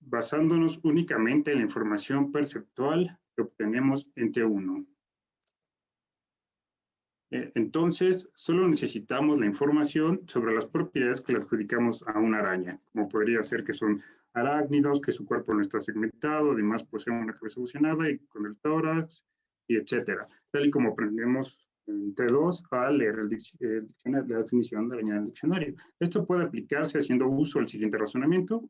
basándonos únicamente en la información perceptual que obtenemos en T1. Entonces, solo necesitamos la información sobre las propiedades que le adjudicamos a una araña, como podría ser que son arácnidos, que su cuerpo no está segmentado, además posee una cabeza fusionada y con el tórax, y etcétera. Tal y como aprendemos en T2 al leer la definición de araña del diccionario. Esto puede aplicarse haciendo uso del siguiente razonamiento.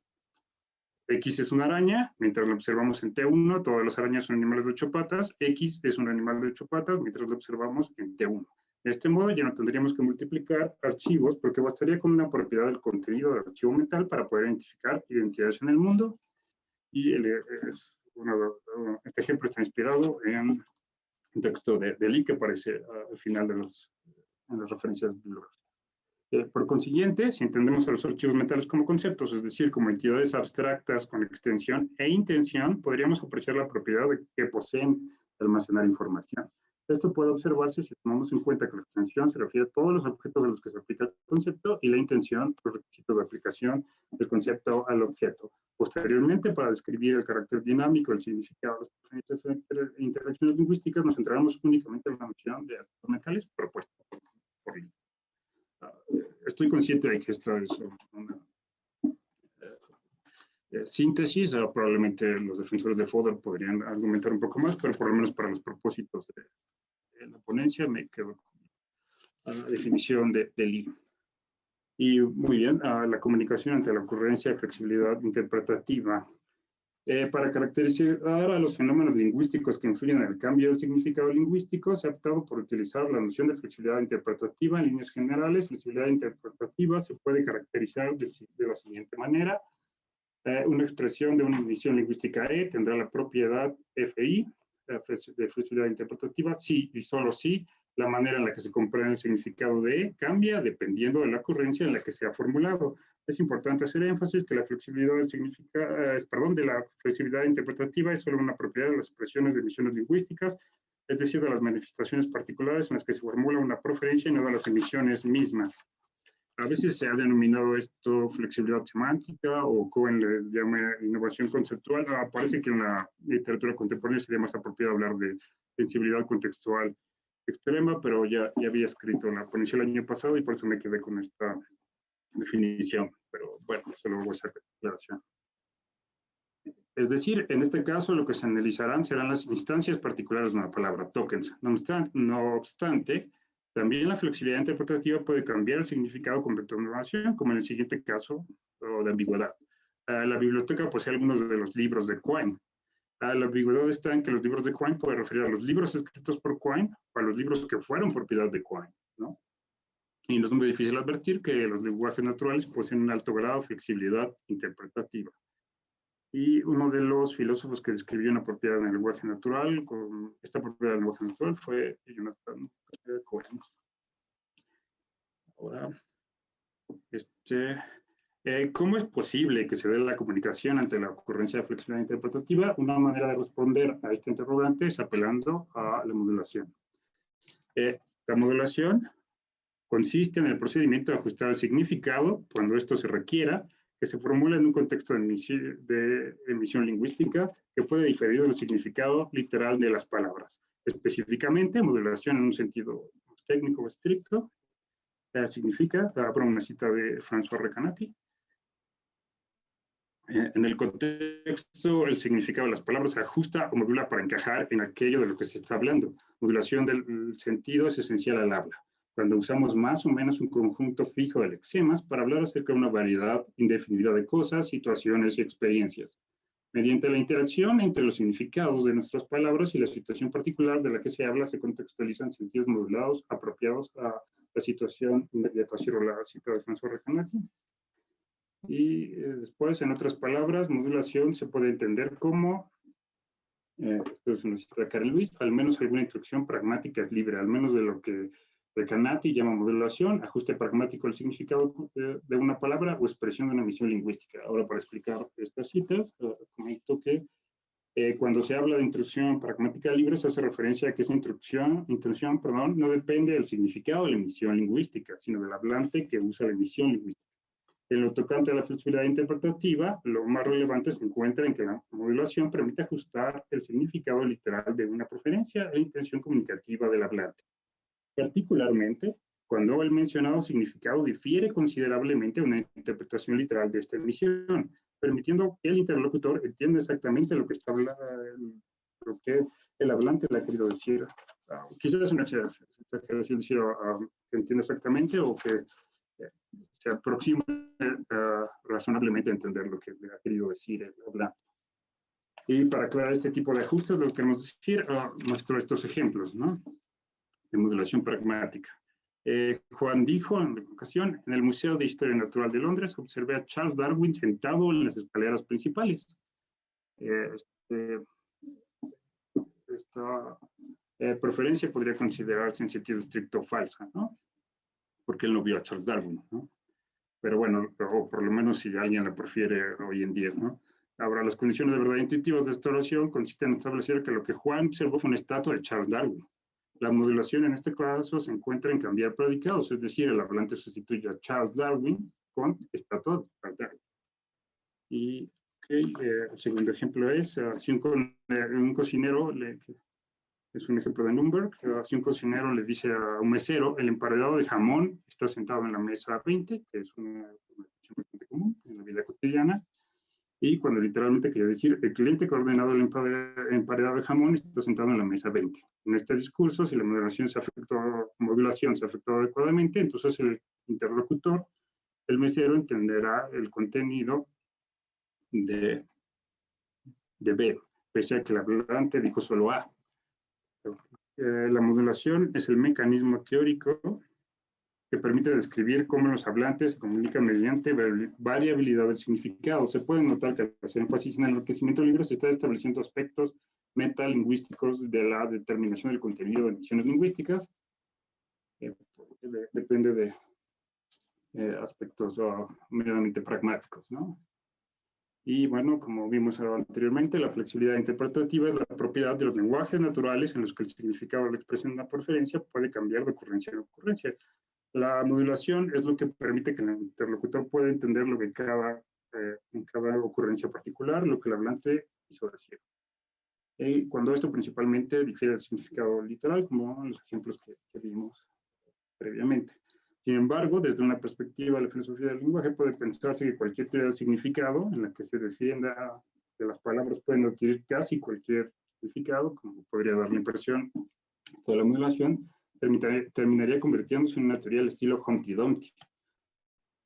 X es una araña, mientras lo observamos en T1, todas las arañas son animales de 8 patas, X es un animal de 8 patas, mientras lo observamos en T1. De este modo ya no tendríamos que multiplicar archivos, porque bastaría con una propiedad del contenido del archivo mental para poder identificar identidades en el mundo. Y este ejemplo está inspirado en un texto de Lee que aparece al final de en las referencias bibliográficas. Por consiguiente, si entendemos a los archivos mentales como conceptos, es decir, como entidades abstractas con extensión e intención, podríamos apreciar la propiedad que poseen de almacenar información. Esto puede observarse si tomamos en cuenta que la extensión se refiere a todos los objetos a los que se aplica el concepto y la intención, los requisitos de aplicación del concepto al objeto. Posteriormente, para describir el carácter dinámico, el significado de las interacciones lingüísticas, nos centramos únicamente en la noción de archivos mentales propuesta por Lee. Estoy consciente de que esta es una síntesis, probablemente los defensores de Fodor podrían argumentar un poco más, pero por lo menos para los propósitos de la ponencia me quedo con la definición de Lee. Y muy bien, la comunicación ante la ocurrencia de flexibilidad interpretativa. Para caracterizar a los fenómenos lingüísticos que influyen en el cambio del significado lingüístico, se ha optado por utilizar la noción de flexibilidad interpretativa en líneas generales. Flexibilidad interpretativa se puede caracterizar de la siguiente manera. Una expresión de una emisión lingüística E tendrá la propiedad FI, de flexibilidad interpretativa, si y solo si la manera en la que se comprende el significado de E cambia dependiendo de la ocurrencia en la que se ha formulado. Es importante hacer énfasis que la flexibilidad de la flexibilidad interpretativa es solo una propiedad de las expresiones de emisiones lingüísticas, es decir, de las manifestaciones particulares en las que se formula una preferencia y no de las emisiones mismas. A veces se ha denominado esto flexibilidad semántica o Cohen le llama innovación conceptual. Parece que en la literatura contemporánea sería más apropiado hablar de sensibilidad contextual extrema, pero ya había escrito en la ponencia el año pasado y por eso me quedé con esta definición, pero bueno, solo voy a hacer declaración. Es decir, en este caso lo que se analizarán serán las instancias particulares de una palabra, tokens. No obstante, también la flexibilidad interpretativa puede cambiar el significado con vectorización, como en el siguiente caso de ambigüedad. La biblioteca posee algunos de los libros de Quine. La ambigüedad está en que los libros de Quine pueden referir a los libros escritos por Quine o a los libros que fueron propiedad de Quine, ¿no? Y no es muy difícil advertir que los lenguajes naturales poseen un alto grado de flexibilidad interpretativa. Y uno de los filósofos que describió una propiedad en el lenguaje natural, con esta propiedad del lenguaje natural, fue Jonathan Cohen. Ahora, ¿cómo es posible que se dé la comunicación ante la ocurrencia de flexibilidad interpretativa? Una manera de responder a este interrogante es apelando a la modulación. La modulación consiste en el procedimiento de ajustar el significado, cuando esto se requiera, que se formula en un contexto de emisión lingüística que puede diferir del significado literal de las palabras. Específicamente, modulación en un sentido más técnico o estricto significa, abro una cita de François Recanati, en el contexto, el significado de las palabras se ajusta o modula para encajar en aquello de lo que se está hablando. Modulación del sentido es esencial al habla, cuando usamos más o menos un conjunto fijo de lexemas para hablar acerca de una variedad indefinida de cosas, situaciones y experiencias. Mediante la interacción entre los significados de nuestras palabras y la situación particular de la que se habla, se contextualizan sentidos modulados apropiados a la situación inmediata. Cierro la cita de François Recanati. Y después, en otras palabras, modulación se puede entender como, esto es una cita de Karen Luis, al menos alguna instrucción pragmática es libre, al menos de lo que Recanati llama modulación, ajuste pragmático al significado de una palabra o expresión de una emisión lingüística. Ahora, para explicar estas citas, comento que cuando se habla de intrusión pragmática libre, se hace referencia a que esa intrusión, no depende del significado de la emisión lingüística, sino del hablante que usa la emisión lingüística. En lo tocante a la flexibilidad interpretativa, lo más relevante se encuentra en que la modulación permite ajustar el significado literal de una preferencia e intención comunicativa del hablante. Particularmente, cuando el mencionado significado difiere considerablemente de una interpretación literal de esta emisión, permitiendo que el interlocutor entienda exactamente lo que está lo que el hablante le ha querido decir. Quizás es una exageración decir que entienda exactamente o que se aproxime razonablemente a entender lo que le ha querido decir el hablante. Y para aclarar este tipo de ajustes, lo que queremos decir, muestro estos ejemplos, ¿no? De modulación pragmática. Juan dijo en la ocasión, en el Museo de Historia Natural de Londres, observé a Charles Darwin sentado en las escaleras principales. Esta preferencia podría considerarse en sentido estricto falsa, ¿no? Porque él no vio a Charles Darwin, ¿no? Pero bueno, o por lo menos si alguien la prefiere hoy en día, ¿no? Ahora, las condiciones de verdad intuitivas de esta oración consisten en establecer que lo que Juan observó fue una estatua de Charles Darwin. La modulación en este caso se encuentra en cambiar predicados, es decir, el hablante sustituye a Charles Darwin con estatua de Charles Darwin. Y el segundo ejemplo es, si un cocinero, es un ejemplo de Nürnberg, si un cocinero le dice a un mesero, el emparedado de jamón está sentado en la mesa 20, que es una expresión bastante común en la vida cotidiana, y cuando literalmente quiere decir, el cliente que ha ordenado el emparedado de jamón está sentado en la mesa 20. En este discurso, si la modulación se afectó adecuadamente, entonces el interlocutor, el mesero, entenderá el contenido de B, pese a que el hablante dijo solo A. La modulación es el mecanismo teórico que permite describir cómo los hablantes se comunican mediante variabilidad del significado. Se puede notar que al hacer énfasis en el enriquecimiento libre se está estableciendo aspectos metalingüísticos de la determinación del contenido de misiones lingüísticas. Depende de aspectos meramente pragmáticos, ¿no? Y bueno, como vimos anteriormente, la flexibilidad interpretativa es la propiedad de los lenguajes naturales en los que el significado de la expresión de una preferencia puede cambiar de ocurrencia en ocurrencia. La modulación es lo que permite que el interlocutor pueda entender lo que en cada ocurrencia particular, lo que el hablante quiso decir. Y cuando esto principalmente difiere del significado literal, como en los ejemplos que vimos previamente. Sin embargo, desde una perspectiva de la filosofía del lenguaje, puede pensarse que cualquier teoría del significado en la que se defienda que las palabras pueden adquirir casi cualquier significado, como podría dar la impresión de la modulación, terminaría convirtiéndose en una teoría del estilo Humpty Dumpty,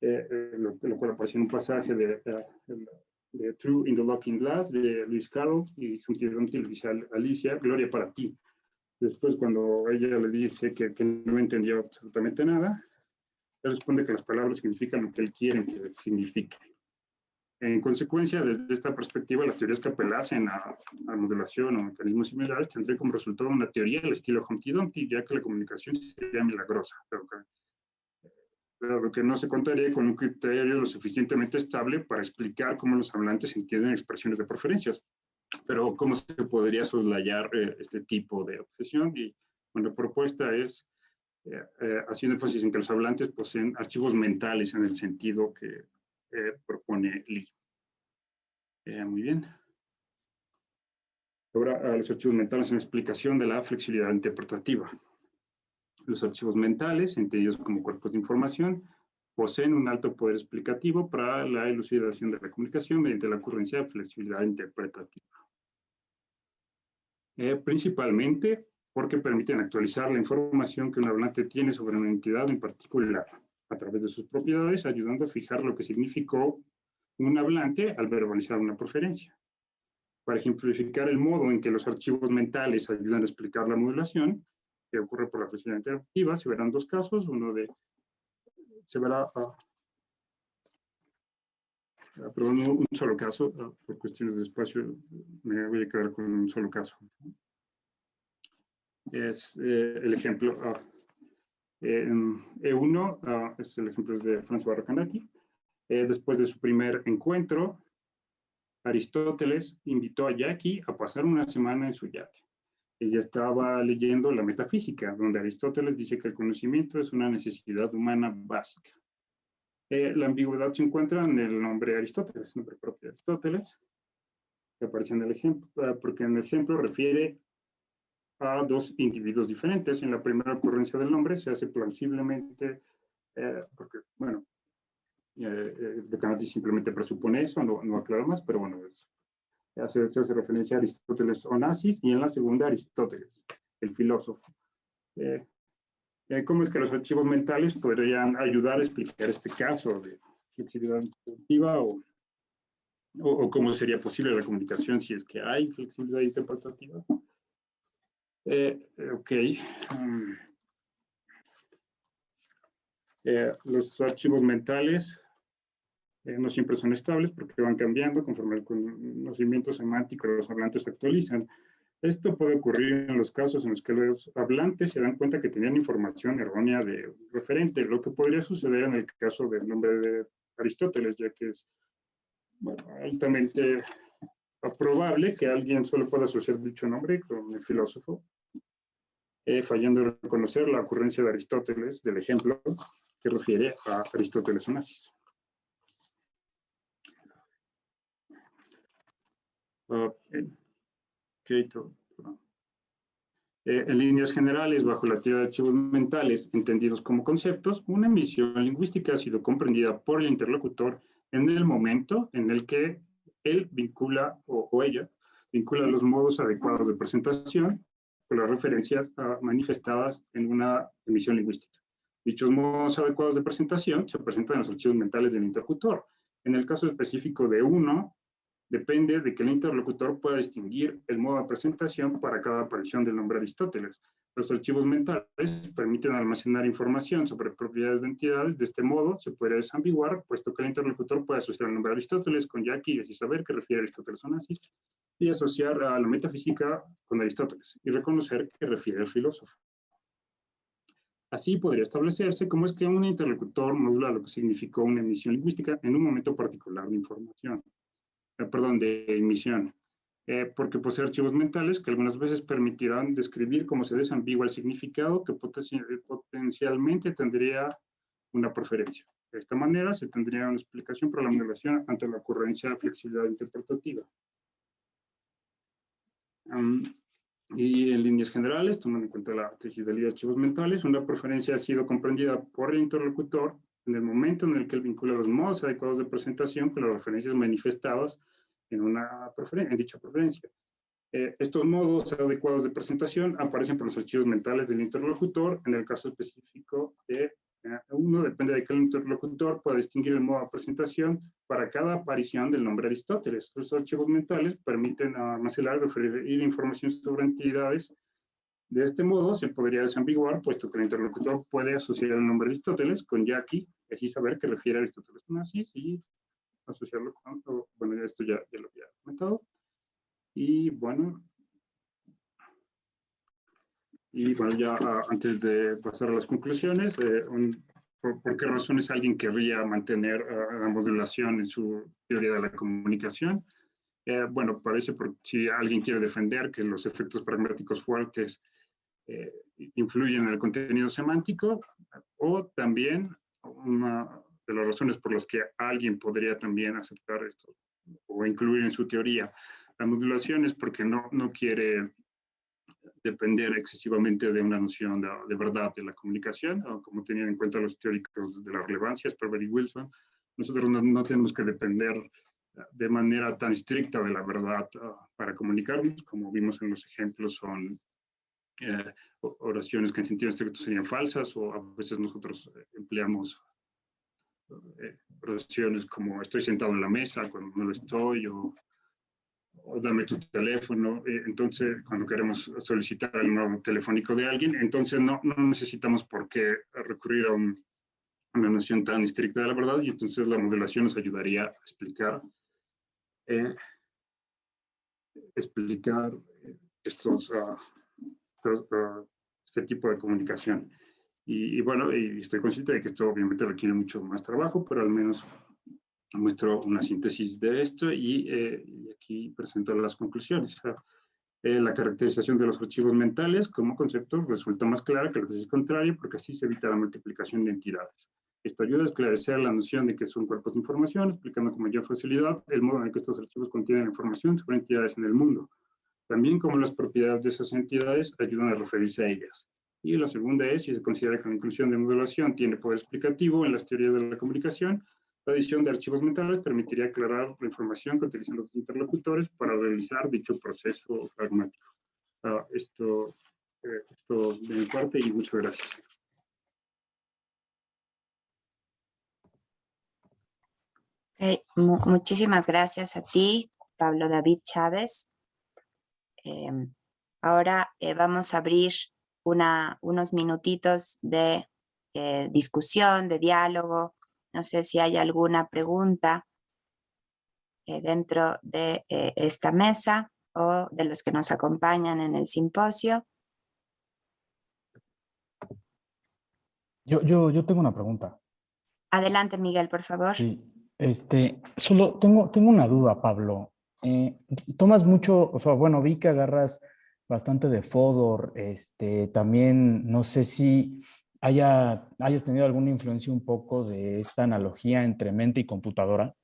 lo cual aparece en un pasaje de True in the Looking Glass de Lewis Carroll, y Humpty Dumpty le dice a Alicia, gloria para ti. Después, cuando ella le dice que no entendió absolutamente nada, él responde que las palabras significan lo que él quiere que signifique. En consecuencia, desde esta perspectiva, las teorías que apelasen a modulación o mecanismos similares tendrían como resultado una teoría del estilo Humpty Dumpty, ya que la comunicación sería milagrosa, pero que no se contaría con un criterio lo suficientemente estable para explicar cómo los hablantes entienden expresiones de preferencias. Pero ¿cómo se podría soslayar este tipo de obsesión? Y bueno, la propuesta es haciendo énfasis en que los hablantes poseen archivos mentales en el sentido que propone Lee. Muy bien. Ahora, los archivos mentales son explicación de la flexibilidad interpretativa. Los archivos mentales, entendidos como cuerpos de información, poseen un alto poder explicativo para la elucidación de la comunicación mediante la ocurrencia de flexibilidad interpretativa. Principalmente porque permiten actualizar la información que un hablante tiene sobre una entidad en particular a través de sus propiedades, ayudando a fijar lo que significó un hablante al verbalizar una preferencia. Para ejemplificar el modo en que los archivos mentales ayudan a explicar la modulación, que ocurre por la flexibilidad interpretativa, se verán dos casos. Perdón, un solo caso, por cuestiones de espacio, me voy a quedar con un solo caso. Es el ejemplo E1, es el ejemplo de François Recanati. Después de su primer encuentro, Aristóteles invitó a Jackie a pasar una semana en su yate. Ella estaba leyendo la Metafísica, donde Aristóteles dice que el conocimiento es una necesidad humana básica. La ambigüedad se encuentra en el nombre Aristóteles, nombre propio de Aristóteles, que aparece en el ejemplo, porque en el ejemplo refiere a dos individuos diferentes. En la primera ocurrencia del nombre se hace plausiblemente, porque, bueno, Canati simplemente presupone eso, no aclara más, pero bueno, se hace referencia a Aristóteles Onassis, y en la segunda Aristóteles, el filósofo. ¿Cómo es que los archivos mentales podrían ayudar a explicar este caso de flexibilidad interpretativa o cómo sería posible la comunicación si es que hay flexibilidad interpretativa? Ok. Los archivos mentales no siempre son estables porque van cambiando conforme el conocimiento semántico de los hablantes se actualizan. Esto puede ocurrir en los casos en los que los hablantes se dan cuenta que tenían información errónea de referente, lo que podría suceder en el caso del nombre de Aristóteles, ya que es, bueno, altamente probable que alguien solo pueda asociar dicho nombre con el filósofo, fallando en reconocer la ocurrencia de Aristóteles, del ejemplo que refiere a Aristóteles Onassis. En líneas generales, bajo la teoría de archivos mentales entendidos como conceptos, una emisión lingüística ha sido comprendida por el interlocutor en el momento en el que él vincula, o ella, vincula los modos adecuados de presentación con las referencias manifestadas en una emisión lingüística. Dichos modos adecuados de presentación se presentan en los archivos mentales del interlocutor. En el caso específico de uno, depende de que el interlocutor pueda distinguir el modo de presentación para cada aparición del nombre Aristóteles. Los archivos mentales permiten almacenar información sobre propiedades de entidades. De este modo, se puede desambiguar, puesto que el interlocutor puede asociar el nombre Aristóteles con Jackie y así saber que refiere a Aristóteles Onassis, y asociar a la metafísica con Aristóteles, y reconocer que refiere al filósofo. Así podría establecerse cómo es que un interlocutor modula lo que significó una emisión lingüística en un momento particular de información. De emisión, porque posee archivos mentales que algunas veces permitirán describir cómo se desambigua el significado que potencialmente tendría una preferencia. De esta manera se tendría una explicación para la modulación ante la ocurrencia de flexibilidad interpretativa. Y en líneas generales, tomando en cuenta la tejidelidad de archivos mentales, una preferencia ha sido comprendida por el interlocutor en el momento en el que él vincula los modos adecuados de presentación con las referencias manifestadas en dicha preferencia. Estos modos adecuados de presentación aparecen por los archivos mentales del interlocutor. En el caso específico de uno, depende de que el interlocutor pueda distinguir el modo de presentación para cada aparición del nombre Aristóteles. Los archivos mentales permiten almacenar y referir información sobre entidades. De este modo, se podría desambiguar, puesto que el interlocutor puede asociar el nombre Aristóteles con Jackie, y así saber que refiere a Aristóteles Onassis y asociarlo con, bueno, esto ya lo había comentado. Y bueno, ya antes de pasar a las conclusiones, ¿por qué razones alguien querría mantener la modulación en su teoría de la comunicación? Bueno, parece porque si alguien quiere defender que los efectos pragmáticos fuertes influyen en el contenido semántico, o también una de las razones por las que alguien podría también aceptar esto o incluir en su teoría la modulación es porque no quiere depender excesivamente de una noción de verdad de la comunicación, o como tenían en cuenta los teóricos de la relevancia, Sperber y Wilson. Nosotros no tenemos que depender de manera tan estricta de la verdad para comunicarnos, como vimos en los ejemplos, son oraciones que en sentido estricto serían falsas, o a veces nosotros empleamos oraciones como estoy sentado en la mesa cuando no lo estoy, o dame tu teléfono. Entonces, cuando queremos solicitar el número telefónico de alguien, entonces no necesitamos por qué recurrir a una noción tan estricta de la verdad, y entonces la modulación nos ayudaría a explicar este tipo de comunicación. Y bueno, y estoy consciente de que esto obviamente requiere mucho más trabajo, pero al menos muestro una síntesis de esto y aquí presento las conclusiones. La caracterización de los archivos mentales como conceptos resulta más clara que la tesis contraria, porque así se evita la multiplicación de entidades. Esto ayuda a esclarecer la noción de que son cuerpos de información, explicando con mayor facilidad el modo en el que estos archivos contienen información sobre entidades en el mundo, también como las propiedades de esas entidades ayudan a referirse a ellas. Y la segunda es, si se considera que la inclusión de modulación tiene poder explicativo en las teorías de la comunicación, la adición de archivos mentales permitiría aclarar la información que utilizan los interlocutores para realizar dicho proceso pragmático. Esto de mi parte y muchas gracias. Okay. Muchísimas gracias a ti, Pablo David Chávez. Ahora vamos a abrir unos minutitos de discusión, de diálogo. No sé si hay alguna pregunta dentro de esta mesa o de los que nos acompañan en el simposio. Yo tengo una pregunta. Adelante, Miguel, por favor. Sí, solo tengo una duda, Pablo. Tomas mucho, o sea, bueno, vi que agarras bastante de Fodor, también no sé si hayas tenido alguna influencia un poco de esta analogía entre mente y computadora.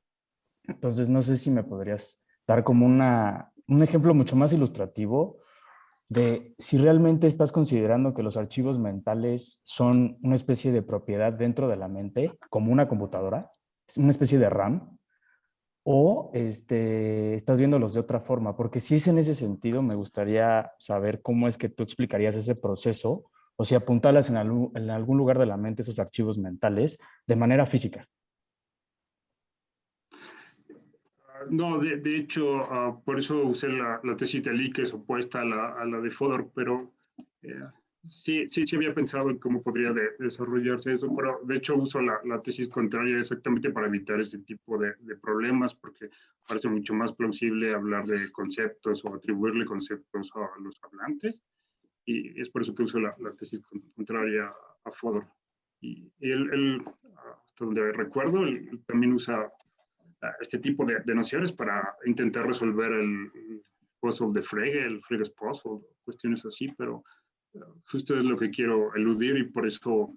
Entonces, no sé si me podrías dar como un ejemplo mucho más ilustrativo de si realmente estás considerando que los archivos mentales son una especie de propiedad dentro de la mente, como una computadora, es una especie de RAM, o estás viéndolos de otra forma, porque si es en ese sentido, me gustaría saber cómo es que tú explicarías ese proceso, o si apuntalas en algún lugar de la mente esos archivos mentales de manera física. No, de hecho, por eso usé la tesis de Lee, que es opuesta a la de Fodor, pero sí había pensado en cómo podría desarrollarse eso, pero de hecho uso la tesis contraria exactamente para evitar ese tipo de problemas, porque parece mucho más plausible hablar de conceptos o atribuirle conceptos a los hablantes, y es por eso que uso la tesis contraria a Fodor. Y él, hasta donde recuerdo, él también usa este tipo de nociones para intentar resolver el puzzle de Frege, el Frege's puzzle, cuestiones así, pero justo es lo que quiero eludir y por eso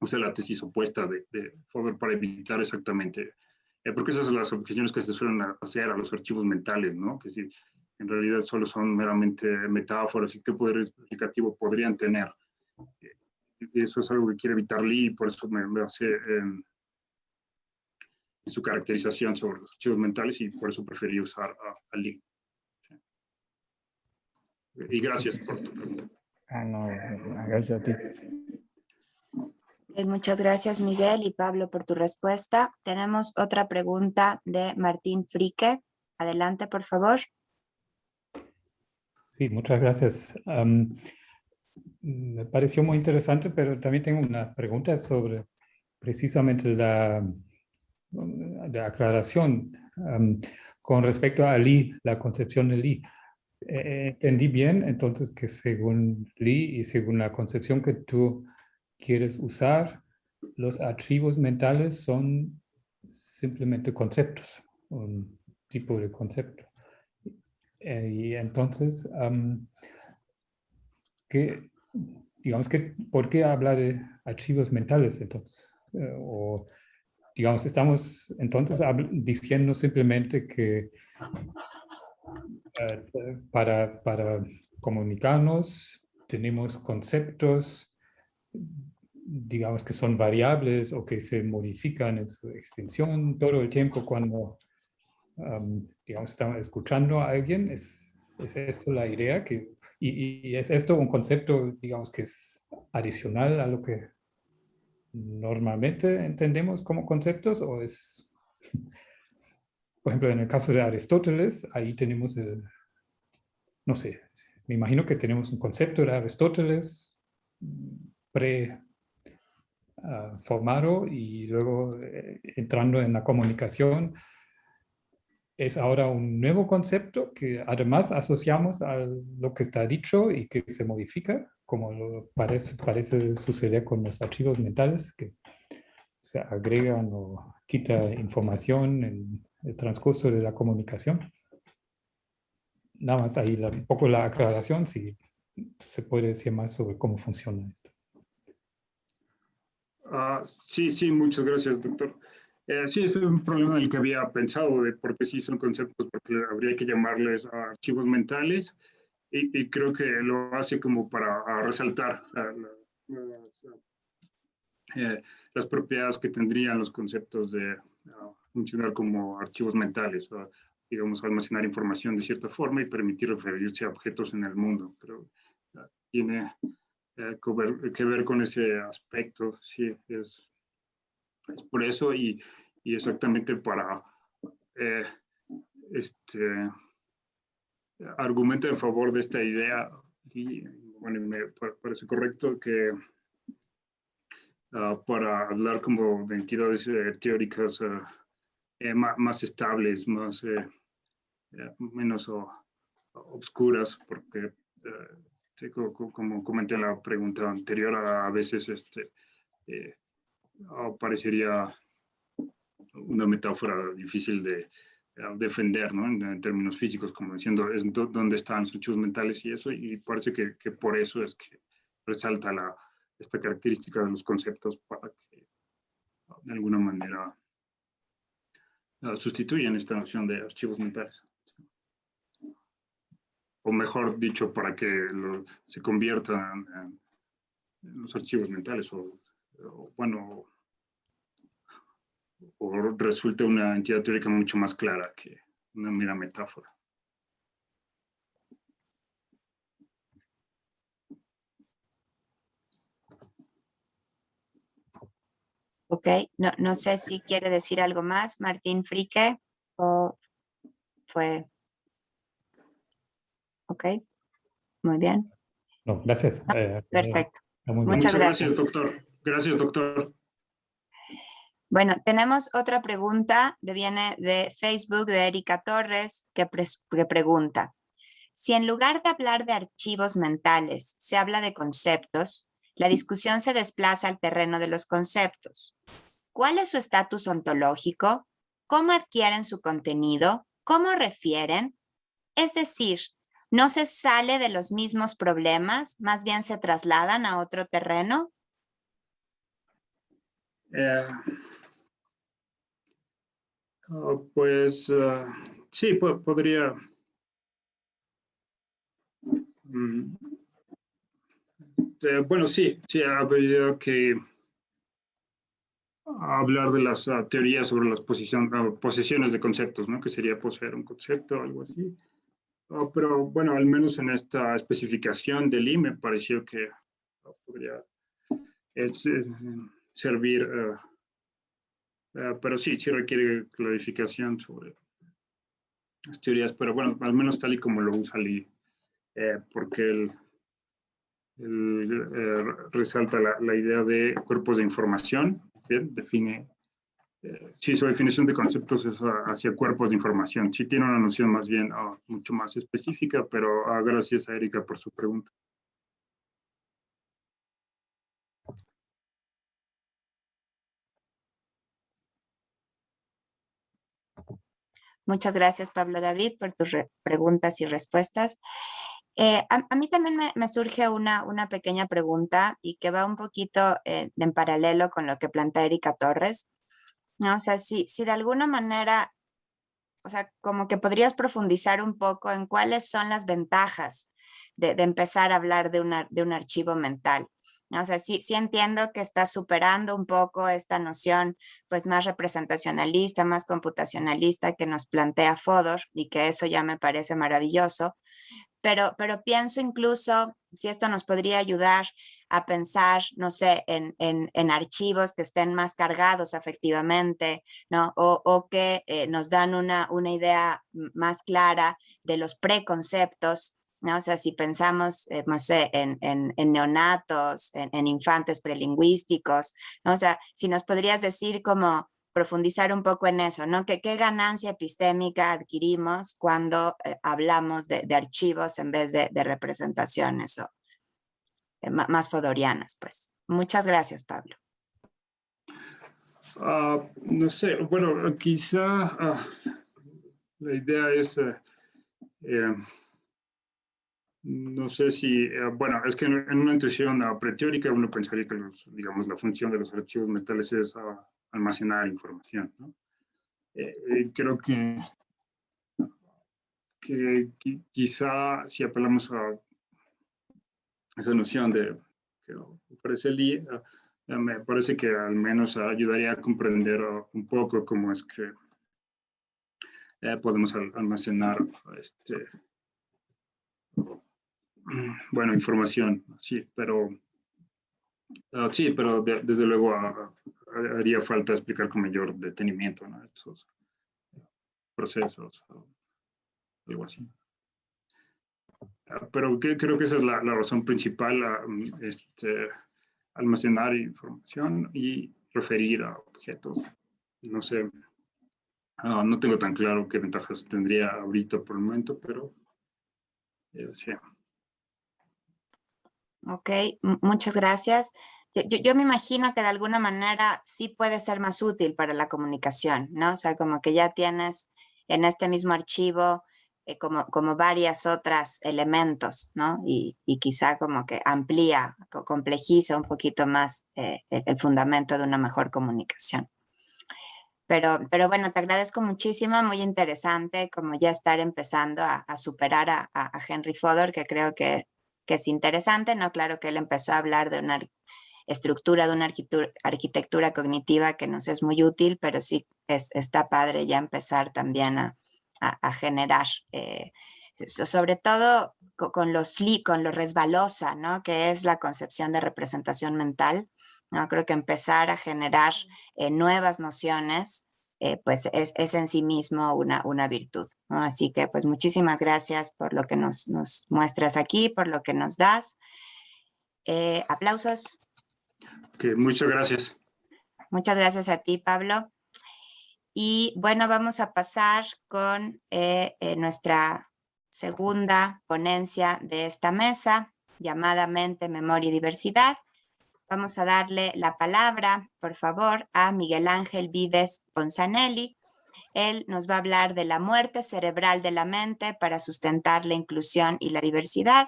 usé la tesis opuesta de Fodor para evitar exactamente, porque esas son las objeciones que se suelen hacer a los archivos mentales, ¿no? Que si en realidad solo son meramente metáforas y qué poder explicativo podrían tener. Y eso es algo que quiere evitar Lee y por eso me hace en su caracterización sobre los archivos mentales y por eso preferí usar a Lee. Y gracias por tu pregunta. No, gracias a ti. Muchas gracias, Miguel y Pablo, por tu respuesta. Tenemos otra pregunta de Martín Frique. Adelante, por favor. Sí, muchas gracias. Me pareció muy interesante, pero también tengo una pregunta sobre precisamente la aclaración con respecto a Lee, la concepción de Lee. Entendí bien, entonces, que según Lee y según la concepción que tú quieres usar, los archivos mentales son simplemente conceptos, un tipo de concepto. Y entonces, ¿por qué habla de archivos mentales entonces? O digamos, estamos entonces diciendo simplemente que para comunicarnos tenemos conceptos, digamos, que son variables o que se modifican en su extensión todo el tiempo cuando, digamos, estamos escuchando a alguien. ¿Es esto la idea? Y es esto un concepto, digamos, que es adicional a lo que normalmente entendemos como conceptos, o es, por ejemplo, en el caso de Aristóteles, ahí tenemos no sé, me imagino que tenemos un concepto de Aristóteles formado y luego entrando en la comunicación es ahora un nuevo concepto que además asociamos a lo que está dicho y que se modifica, como parece suceder con los archivos mentales, que se agregan o quita información en el transcurso de la comunicación. Nada más ahí un poco la aclaración, si se puede decir más sobre cómo funciona esto. Sí, muchas gracias, doctor. Sí, ese es un problema en el que había pensado, de por qué sí son conceptos, porque habría que llamarles archivos mentales, y creo que lo hace como para resaltar las propiedades que tendrían los conceptos de funcionar como archivos mentales, o, digamos, almacenar información de cierta forma y permitir referirse a objetos en el mundo. Creo que tiene que ver con ese aspecto, sí, es por eso y exactamente para este argumento en favor de esta idea, y bueno, me parece correcto que para hablar como de entidades teóricas más estables, menos obscuras, porque sí, como comenté en la pregunta anterior, a veces parecería una metáfora difícil de defender, ¿no? En términos físicos, como diciendo, es dónde están los hechos mentales y eso, y parece que por eso es que resalta esta característica de los conceptos para que de alguna manera sustituyan esta noción de archivos mentales. O mejor dicho, para que se conviertan en los archivos mentales, bueno, o resulte una entidad teórica mucho más clara que una mera metáfora. Ok, no sé si quiere decir algo más, Martín Frique, o fue... Ok, muy bien. No, gracias. Perfecto. Muy bien. Muchas gracias, gracias. doctor. Gracias, doctor. Bueno, tenemos otra pregunta, viene de Facebook de Erika Torres, que pregunta, si en lugar de hablar de archivos mentales se habla de conceptos, la discusión se desplaza al terreno de los conceptos. ¿Cuál es su estatus ontológico? ¿Cómo adquieren su contenido? ¿Cómo refieren? Es decir, ¿no se sale de los mismos problemas, más bien se trasladan a otro terreno? Pues sí, podría. Bueno, sí, habría que hablar de las teorías sobre las posesiones de conceptos, ¿no? Que sería poseer un concepto o algo así. Pero bueno, al menos en esta especificación del I me pareció que podría servir, pero sí requiere clarificación sobre las teorías, pero bueno, al menos tal y como lo usa Lee, porque él resalta la idea de cuerpos de información, ¿bien? Define, sí, su definición de conceptos es hacia cuerpos de información. Sí tiene una noción más bien mucho más específica, pero gracias a Erika por su pregunta. Muchas gracias, Pablo David, por tus preguntas y respuestas. A mí también me surge una pequeña pregunta y que va un poquito en paralelo con lo que plantea Erika Torres, ¿no? O sea, si de alguna manera, o sea, como que podrías profundizar un poco en cuáles son las ventajas de empezar a hablar de un archivo mental, ¿no? O sea, sí entiendo que está superando un poco esta noción pues más representacionalista, más computacionalista que nos plantea Fodor, y que eso ya me parece maravilloso, pero pienso incluso si esto nos podría ayudar a pensar, no sé, en archivos que estén más cargados afectivamente, ¿no? O que nos dan una idea más clara de los preconceptos, ¿no? O sea, si pensamos, no sé, en neonatos, en infantes prelingüísticos, ¿no? O sea, si nos podrías decir cómo profundizar un poco en eso, ¿no? ¿Qué ganancia epistémica adquirimos cuando hablamos de archivos en vez de representaciones o más fodorianas, pues? Muchas gracias, Pablo. No sé, bueno, quizá la idea es No sé si, bueno, es que en una intuición preteórica uno pensaría que, digamos, la función de los archivos mentales es almacenar información, ¿no? Creo que quizá si apelamos a esa noción de que ofrece Lee, me parece que al menos ayudaría a comprender un poco cómo es que podemos almacenar bueno, información, sí, pero sí, pero desde luego haría falta explicar con mayor detenimiento, ¿no? Esos procesos, algo así. Pero creo que esa es la razón principal, almacenar información y referir a objetos. No sé, no tengo tan claro qué ventajas tendría ahorita por el momento, pero sí. Ok, muchas gracias. Yo me imagino que de alguna manera sí puede ser más útil para la comunicación, ¿no? O sea, como que ya tienes en este mismo archivo como varias otras elementos, ¿no? Y quizá como que amplía, complejiza un poquito más el fundamento de una mejor comunicación. Pero bueno, te agradezco muchísimo, muy interesante como ya estar empezando a superar a Henry Fodor, que creo que es interesante, ¿no? Claro que él empezó a hablar de una estructura, de una arquitectura cognitiva que nos es muy útil, pero sí está padre ya empezar también a generar, sobre todo con lo resbalosa, ¿no? Que es la concepción de representación mental, ¿no? Creo que empezar a generar nuevas nociones, pues es en sí mismo una virtud, ¿no? Así que pues muchísimas gracias por lo que nos muestras aquí, por lo que nos das. Aplausos. Okay, muchas gracias. Muchas gracias a ti, Pablo. Y bueno, vamos a pasar con nuestra segunda ponencia de esta mesa, llamada Mente, Memoria y Diversidad. Vamos a darle la palabra, por favor, a Miguel Ángel Vives Ponzanelli. Él nos va a hablar de la muerte cerebral de la mente para sustentar la inclusión y la diversidad.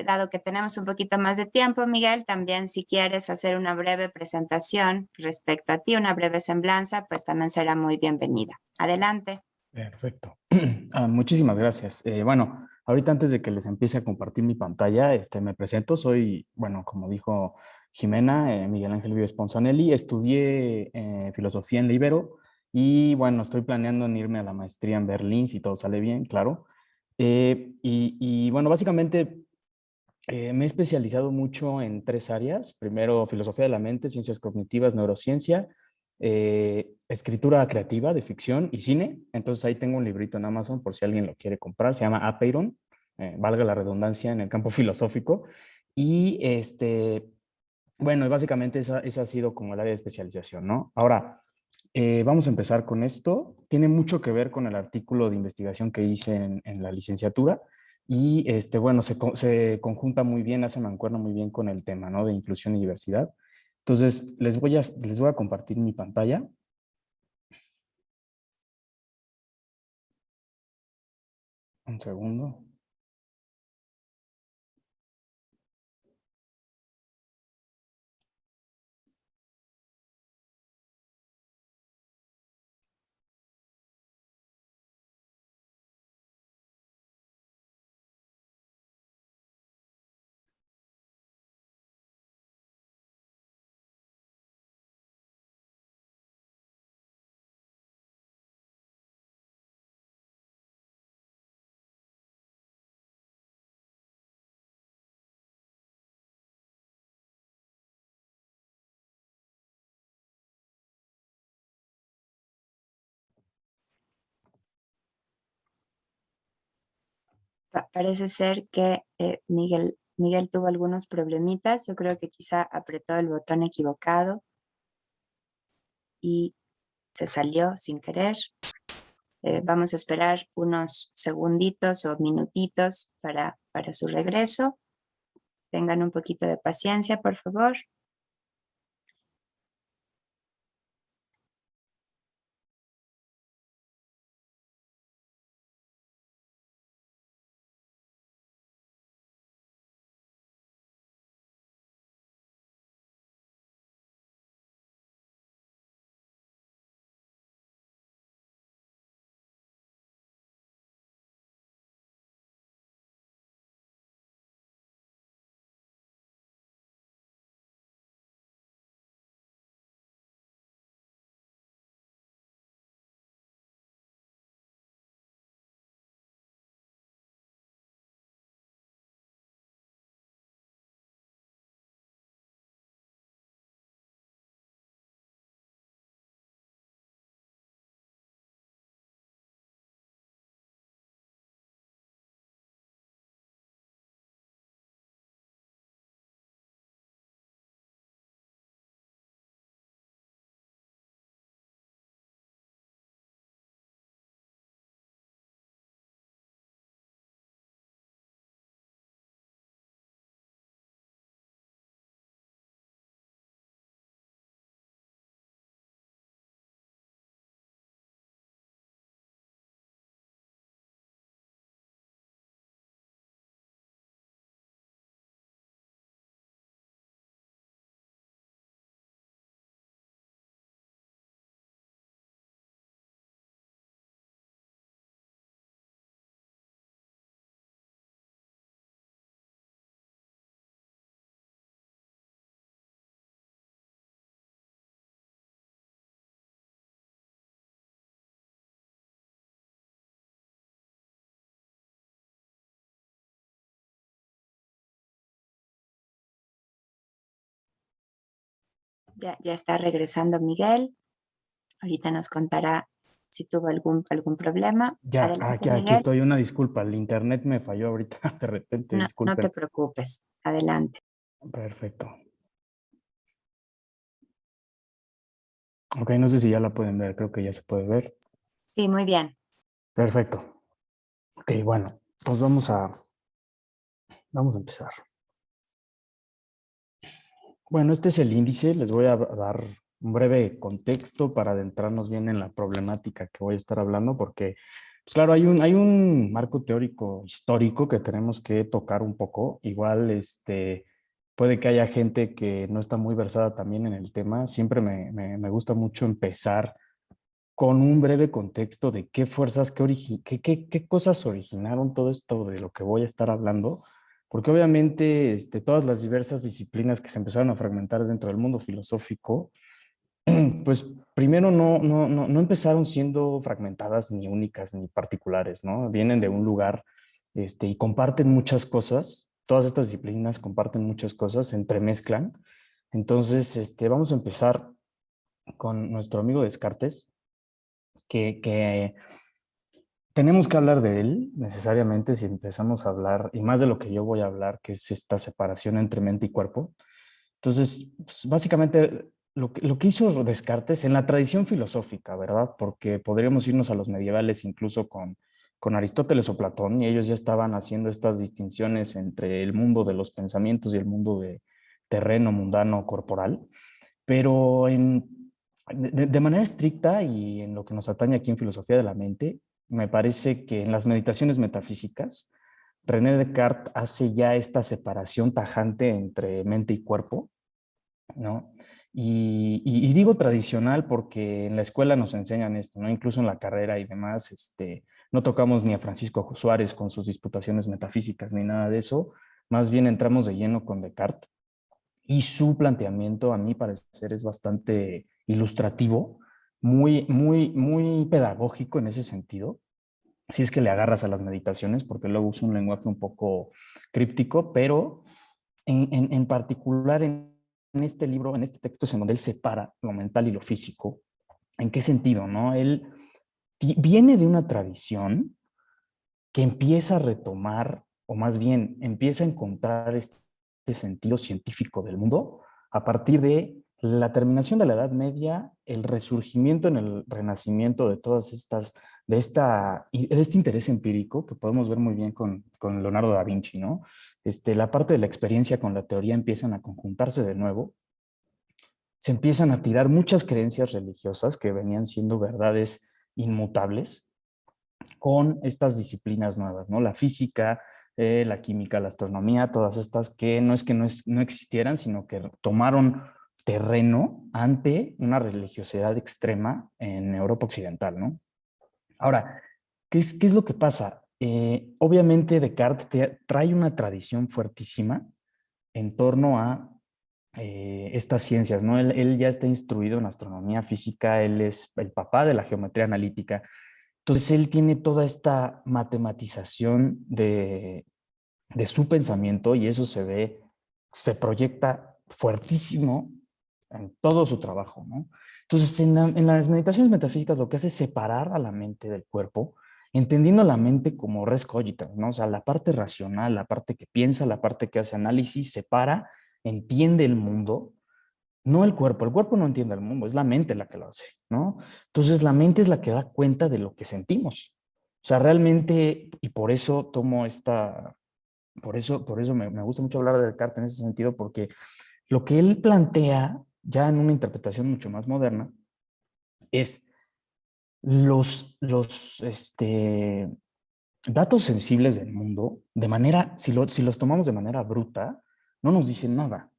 Dado que tenemos un poquito más de tiempo, Miguel, también si quieres hacer una breve presentación respecto a ti, una breve semblanza, pues también será muy bienvenida. Adelante. Perfecto. Muchísimas gracias. Bueno, ahorita antes de que les empiece a compartir mi pantalla, me presento. Soy, bueno, como dijo Jimena, Miguel Ángel Vives Ponzanelli. Estudié filosofía en la Ibero y, bueno, estoy planeando en irme a la maestría en Berlín, si todo sale bien, claro. Bueno, básicamente me he especializado mucho en tres áreas. Primero, filosofía de la mente, ciencias cognitivas, neurociencia, escritura creativa de ficción y cine. Entonces ahí tengo un librito en Amazon por si alguien lo quiere comprar. Se llama Apeiron, valga la redundancia en el campo filosófico. Y bueno, básicamente esa ha sido como el área de especialización, ¿no? Ahora, vamos a empezar con esto. Tiene mucho que ver con el artículo de investigación que hice en la licenciatura y bueno, se conjunta muy bien, hace mancuerna muy bien con el tema, ¿no? De inclusión y diversidad. Entonces, les voy a compartir mi pantalla. Un segundo. Parece ser que Miguel tuvo algunos problemitas. Yo creo que quizá apretó el botón equivocado y se salió sin querer. Vamos a esperar unos segunditos o minutitos para su regreso. Tengan un poquito de paciencia, por favor. Ya está regresando Miguel. Ahorita nos contará si tuvo algún problema. Ya, Adelante, aquí Miguel. estoy, una disculpa, el internet me falló ahorita de repente, No te disculpen. preocupes. Adelante. Perfecto. Ok, no sé si ya la pueden ver, creo que ya se puede ver. Sí, muy bien. Perfecto. Ok, bueno, pues vamos a empezar. Bueno, este es el índice, les voy a dar un breve contexto para adentrarnos bien en la problemática que voy a estar hablando, porque, pues claro, hay un marco teórico histórico que tenemos que tocar un poco. Igual, puede que haya gente que no está muy versada también en el tema. Siempre me gusta mucho empezar con un breve contexto de qué fuerzas, qué cosas originaron todo esto de lo que voy a estar hablando, porque obviamente todas las diversas disciplinas que se empezaron a fragmentar dentro del mundo filosófico, pues primero no empezaron siendo fragmentadas ni únicas ni particulares, ¿no? Vienen de un lugar y comparten muchas cosas, todas estas disciplinas comparten muchas cosas, se entremezclan. Entonces, vamos a empezar con nuestro amigo Descartes, que tenemos que hablar de él necesariamente si empezamos a hablar, y más de lo que yo voy a hablar, que es esta separación entre mente y cuerpo. Entonces, pues, básicamente lo que hizo Descartes en la tradición filosófica, ¿verdad? Porque podríamos irnos a los medievales incluso con Aristóteles o Platón, y ellos ya estaban haciendo estas distinciones entre el mundo de los pensamientos y el mundo de terreno, mundano, corporal, pero de manera estricta y en lo que nos atañe aquí en filosofía de la mente, me parece que en las meditaciones metafísicas, René Descartes hace ya esta separación tajante entre mente y cuerpo, ¿no? Y digo tradicional porque en la escuela nos enseñan esto, ¿no? Incluso en la carrera y demás, no tocamos ni a Francisco Suárez con sus disputaciones metafísicas ni nada de eso, más bien entramos de lleno con Descartes. Y su planteamiento, a mi parecer, es bastante ilustrativo, muy pedagógico en ese sentido. Si es que le agarras a las meditaciones, porque luego usa un lenguaje un poco críptico, pero en particular en este libro, en este texto, es en donde él separa lo mental y lo físico. ¿En qué sentido, no? Él viene de una tradición que empieza a retomar, o más bien empieza a encontrar este sentido científico del mundo a partir de la terminación de la Edad Media, el resurgimiento en el Renacimiento de todas estas, de este interés empírico que podemos ver muy bien con Leonardo da Vinci, ¿no? La parte de la experiencia con la teoría empiezan a conjuntarse de nuevo, se empiezan a tirar muchas creencias religiosas que venían siendo verdades inmutables con estas disciplinas nuevas, ¿no? La física, la química, la astronomía, todas estas que no existieran, sino que tomaron terreno ante una religiosidad extrema en Europa Occidental, ¿no? Ahora, ¿qué es lo que pasa? Obviamente Descartes trae una tradición fuertísima en torno a estas ciencias, ¿no? Él ya está instruido en astronomía, física, él es el papá de la geometría analítica. Entonces él tiene toda esta matematización de su pensamiento y eso se proyecta fuertísimo en todo su trabajo, ¿no? Entonces en las meditaciones metafísicas lo que hace es separar a la mente del cuerpo, entendiendo la mente como res cogitans, ¿no? O sea, la parte racional, la parte que piensa, la parte que hace análisis, separa, entiende el mundo, no el cuerpo no entiende el mundo, es la mente la que lo hace, ¿no? Entonces la mente es la que da cuenta de lo que sentimos. O sea, realmente, y por eso por eso me gusta mucho hablar de Descartes en ese sentido, porque lo que él plantea, ya en una interpretación mucho más moderna, es los datos sensibles del mundo, si los tomamos de manera bruta, no nos dicen nada.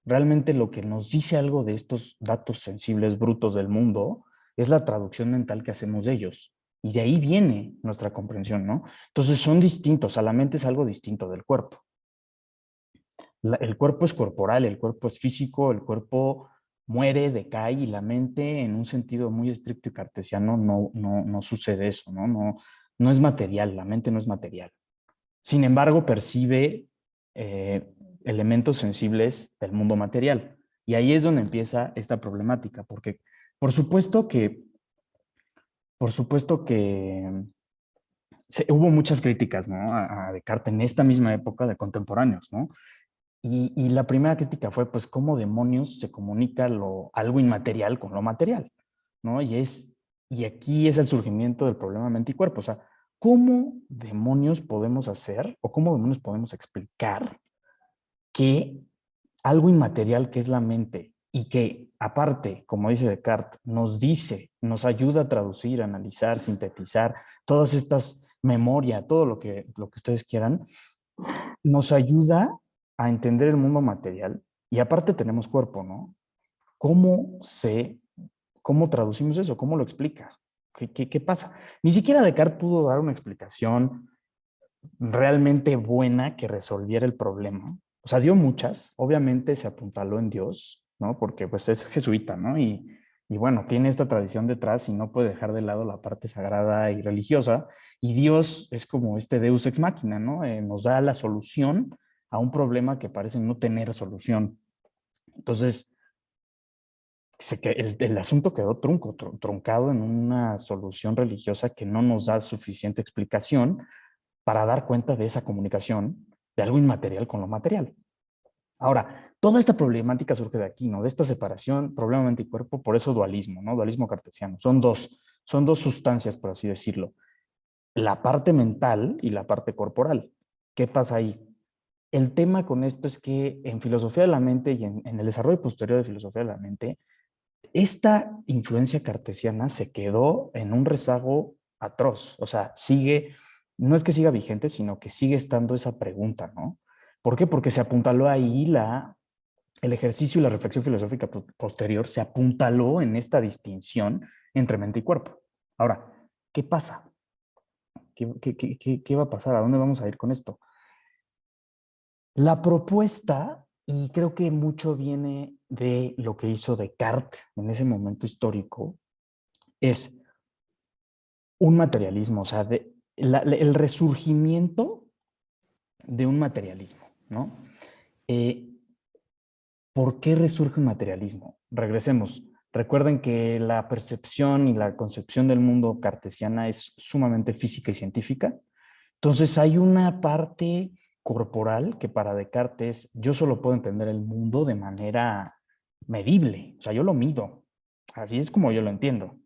Realmente lo que nos dice algo de estos datos sensibles brutos del mundo es la traducción mental que hacemos de ellos. Y de ahí viene nuestra comprensión, ¿no? Entonces son distintos, a la mente es algo distinto del cuerpo. El cuerpo es corporal, el cuerpo es físico, el cuerpo muere, decae y la mente en un sentido muy estricto y cartesiano no sucede eso, ¿no? No es material, la mente no es material. Sin embargo, percibe elementos sensibles del mundo material. Y ahí es donde empieza esta problemática, porque por supuesto que hubo muchas críticas, ¿no? A Descartes en esta misma época de contemporáneos, ¿no? Y la primera crítica fue, pues, ¿cómo demonios se comunica algo inmaterial con lo material? ¿No? Y aquí es el surgimiento del problema mente y cuerpo. O sea, ¿cómo demonios podemos hacer o cómo demonios podemos explicar que algo inmaterial que es la mente y que, aparte, como dice Descartes, nos ayuda a traducir, analizar, sintetizar todas estas memorias, todo lo que ustedes quieran, nos ayuda a entender el mundo material y aparte tenemos cuerpo, ¿no? ¿Cómo traducimos eso? ¿Cómo lo explicas? ¿Qué pasa? Ni siquiera Descartes pudo dar una explicación realmente buena que resolviera el problema. O sea, dio muchas. Obviamente se apuntaló en Dios, ¿no? Porque pues es jesuita, ¿no? Y bueno, tiene esta tradición detrás y no puede dejar de lado la parte sagrada y religiosa. Y Dios es como este Deus ex machina, ¿no? Nos da la solución a un problema que parece no tener solución. Entonces, el asunto quedó truncado en una solución religiosa que no nos da suficiente explicación para dar cuenta de esa comunicación de algo inmaterial con lo material. Ahora, toda esta problemática surge de aquí, ¿no? De esta separación, problema mente y cuerpo, por eso dualismo, ¿no? Dualismo cartesiano. Son dos sustancias, por así decirlo. La parte mental y la parte corporal. ¿Qué pasa ahí? El tema con esto es que en filosofía de la mente y en el desarrollo posterior de filosofía de la mente, esta influencia cartesiana se quedó en un rezago atroz. O sea, no es que siga vigente, sino que sigue estando esa pregunta, ¿no? ¿Por qué? Porque se apuntaló ahí el ejercicio y la reflexión filosófica posterior, se apuntaló en esta distinción entre mente y cuerpo. Ahora, ¿qué pasa? ¿Qué va a pasar? ¿A dónde vamos a ir con esto? La propuesta, y creo que mucho viene de lo que hizo Descartes en ese momento histórico, es un materialismo, o sea, el resurgimiento de un materialismo, ¿no? ¿Por qué resurge un materialismo? Regresemos. Recuerden que la percepción y la concepción del mundo cartesiana es sumamente física y científica. Entonces hay una parte corporal que para Descartes yo solo puedo entender el mundo de manera medible. O sea, yo lo mido. Así es como yo lo entiendo.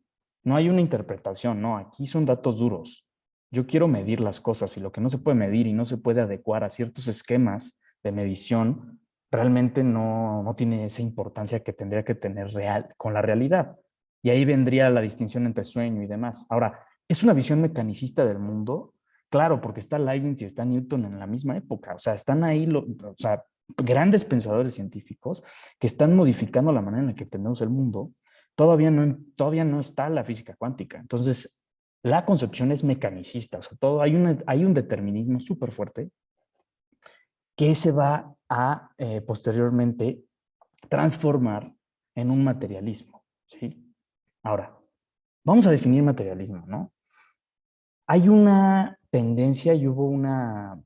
No hay una interpretación, no. Aquí son datos duros. Yo quiero medir las cosas y lo que no se puede medir y no se puede adecuar a ciertos esquemas de medición realmente no tiene esa importancia que tendría que tener con la realidad. Y ahí vendría la distinción entre sueño y demás. Ahora, ¿es una visión mecanicista del mundo? Claro, porque está Leibniz y está Newton en la misma época. O sea, están ahí grandes pensadores científicos que están modificando la manera en la que entendemos el mundo. Todavía no está la física cuántica. Entonces, la concepción es mecanicista. O sea, hay un determinismo súper fuerte que se va a posteriormente transformar en un materialismo, ¿sí? Ahora, vamos a definir materialismo, ¿no? Hay una tendencia y hubo una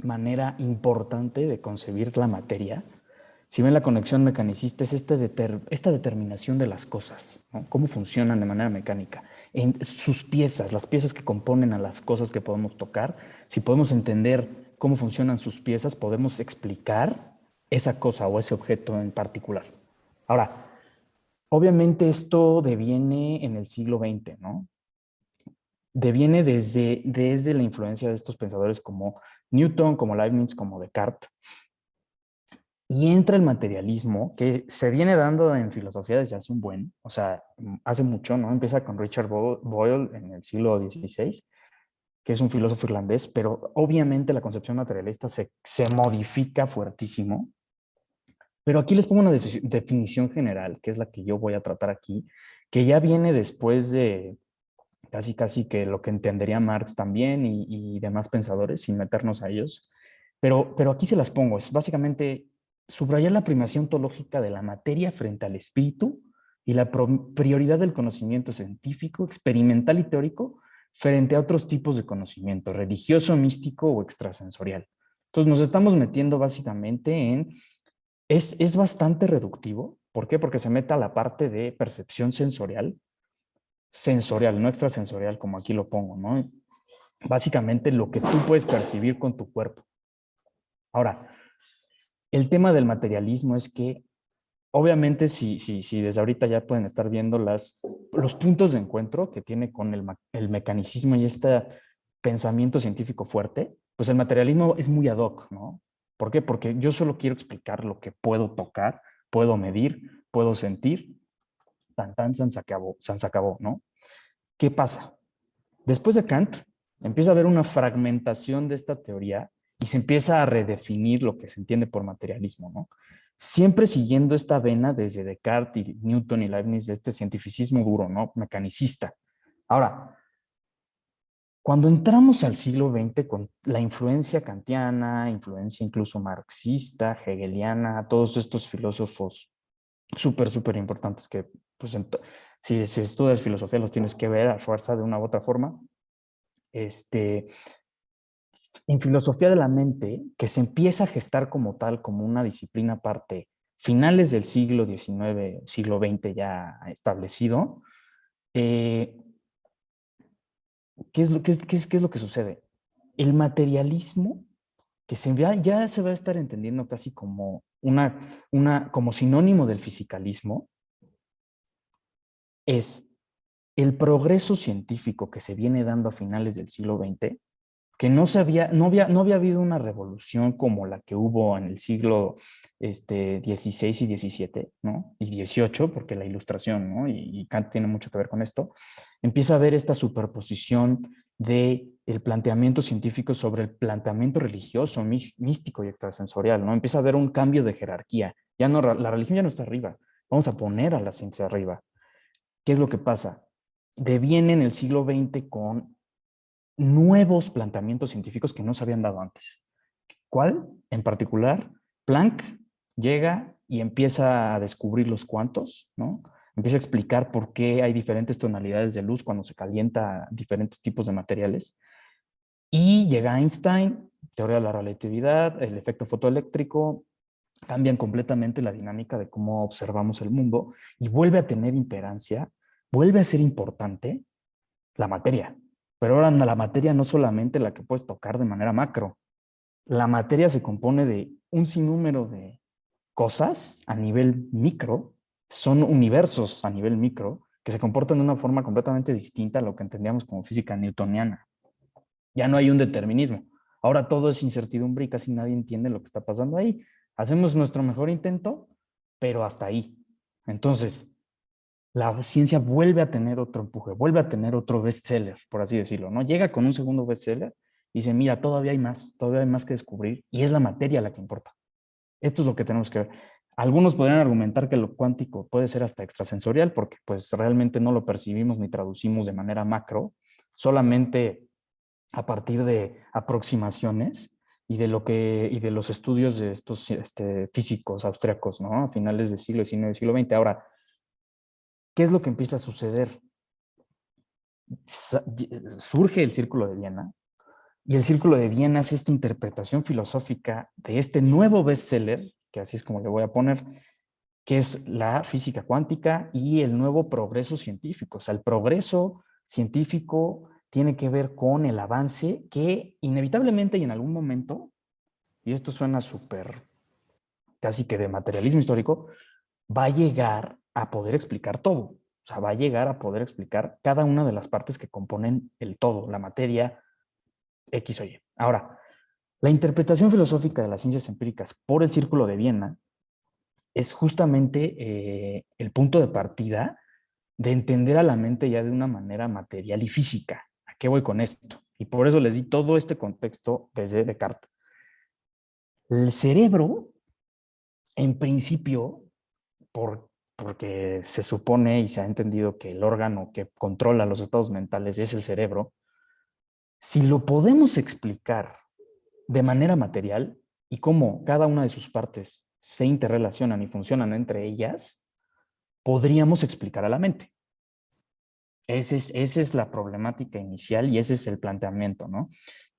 manera importante de concebir la materia. Si ven la conexión mecanicista, es esta determinación de las cosas, ¿no? Cómo funcionan de manera mecánica. En sus piezas, las piezas que componen a las cosas que podemos tocar, si podemos entender cómo funcionan sus piezas, podemos explicar esa cosa o ese objeto en particular. Ahora, obviamente esto deviene en el siglo XX, ¿no? Deviene desde la influencia de estos pensadores como Newton, como Leibniz, como Descartes. Y entra el materialismo, que se viene dando en filosofía desde hace o sea, hace mucho, ¿no? Empieza con Richard Boyle en el siglo XVI, que es un filósofo irlandés, pero obviamente la concepción materialista se modifica fuertísimo. Pero aquí les pongo una definición general, que es la que yo voy a tratar aquí, que ya viene después de casi que lo que entendería Marx también y demás pensadores, sin meternos a ellos. Pero aquí se las pongo. Es básicamente subrayar la primacía ontológica de la materia frente al espíritu y la prioridad del conocimiento científico, experimental y teórico frente a otros tipos de conocimiento, religioso, místico o extrasensorial. Entonces nos estamos metiendo básicamente en es bastante reductivo. ¿Por qué? Porque se mete a la parte de percepción sensorial, no extrasensorial, como aquí lo pongo, ¿no? Básicamente lo que tú puedes percibir con tu cuerpo. Ahora, el tema del materialismo es que, obviamente, si desde ahorita ya pueden estar viendo los puntos de encuentro que tiene con el mecanicismo y este pensamiento científico fuerte, pues el materialismo es muy ad hoc, ¿no? ¿Por qué? Porque yo solo quiero explicar lo que puedo tocar, puedo medir, puedo sentir, tan, se acabó, ¿no? ¿Qué pasa? Después de Kant, empieza a haber una fragmentación de esta teoría y se empieza a redefinir lo que se entiende por materialismo, ¿no? Siempre siguiendo esta vena desde Descartes y Newton y Leibniz de este cientificismo duro, ¿no? Mecanicista. Ahora, cuando entramos al siglo XX con la influencia kantiana, influencia incluso marxista, hegeliana, todos estos filósofos súper importantes que, pues, si estudias filosofía los tienes que ver a fuerza de una u otra forma. En filosofía de la mente, que se empieza a gestar como tal, como una disciplina aparte, finales del siglo XIX, siglo XX ya establecido, ¿qué es lo que sucede? El materialismo, que ya se va a estar entendiendo casi como como sinónimo del fisicalismo, es el progreso científico que se viene dando a finales del siglo XX, que no había habido una revolución como la que hubo en el siglo XVI y XVII, ¿no? Y XVIII, porque la ilustración, ¿no? Y Kant tiene mucho que ver con esto. Empieza a haber esta superposición del planteamiento científico sobre el planteamiento religioso, místico y extrasensorial, ¿no? Empieza a haber un cambio de jerarquía. Ya no, la religión ya no está arriba. Vamos a poner a la ciencia arriba. ¿Qué es lo que pasa? Deviene en el siglo XX con nuevos planteamientos científicos que no se habían dado antes. ¿Cuál? En particular, Planck llega y empieza a descubrir los cuantos, ¿no? Empieza a explicar por qué hay diferentes tonalidades de luz cuando se calienta diferentes tipos de materiales. Y llega Einstein, teoría de la relatividad, el efecto fotoeléctrico, cambian completamente la dinámica de cómo observamos el mundo y vuelve a tener imperancia, vuelve a ser importante la materia. Pero ahora la materia no solamente la que puedes tocar de manera macro. La materia se compone de un sinnúmero de cosas a nivel micro, son universos a nivel micro, que se comportan de una forma completamente distinta a lo que entendíamos como física newtoniana. Ya no hay un determinismo. Ahora todo es incertidumbre y casi nadie entiende lo que está pasando ahí. Hacemos nuestro mejor intento, pero hasta ahí. Entonces, la ciencia vuelve a tener otro empuje, vuelve a tener otro bestseller, por así decirlo, ¿no? Llega con un segundo bestseller y dice, mira, todavía hay más que descubrir y es la materia la que importa. Esto es lo que tenemos que ver. Algunos podrían argumentar que lo cuántico puede ser hasta extrasensorial porque pues realmente no lo percibimos ni traducimos de manera macro, solamente a partir de aproximaciones y de los estudios de estos físicos austriacos, ¿no? A finales del siglo XIX, siglo XX. Ahora, ¿qué es lo que empieza a suceder? Surge el Círculo de Viena y el Círculo de Viena es esta interpretación filosófica de este nuevo bestseller, que así es como le voy a poner, que es la física cuántica y el nuevo progreso científico. O sea, el progreso científico tiene que ver con el avance que inevitablemente y en algún momento, y esto suena súper casi que de materialismo histórico, va a llegar a poder explicar todo. O sea, va a llegar a poder explicar cada una de las partes que componen el todo, la materia X o Y. Ahora, la interpretación filosófica de las ciencias empíricas por el Círculo de Viena es justamente el punto de partida de entender a la mente ya de una manera material y física. ¿A qué voy con esto? Y por eso les di todo este contexto desde Descartes. El cerebro, en principio, porque se supone y se ha entendido que el órgano que controla los estados mentales es el cerebro, si lo podemos explicar de manera material y cómo cada una de sus partes se interrelacionan y funcionan entre ellas, podríamos explicar a la mente. Esa es la problemática inicial y ese es el planteamiento, ¿no?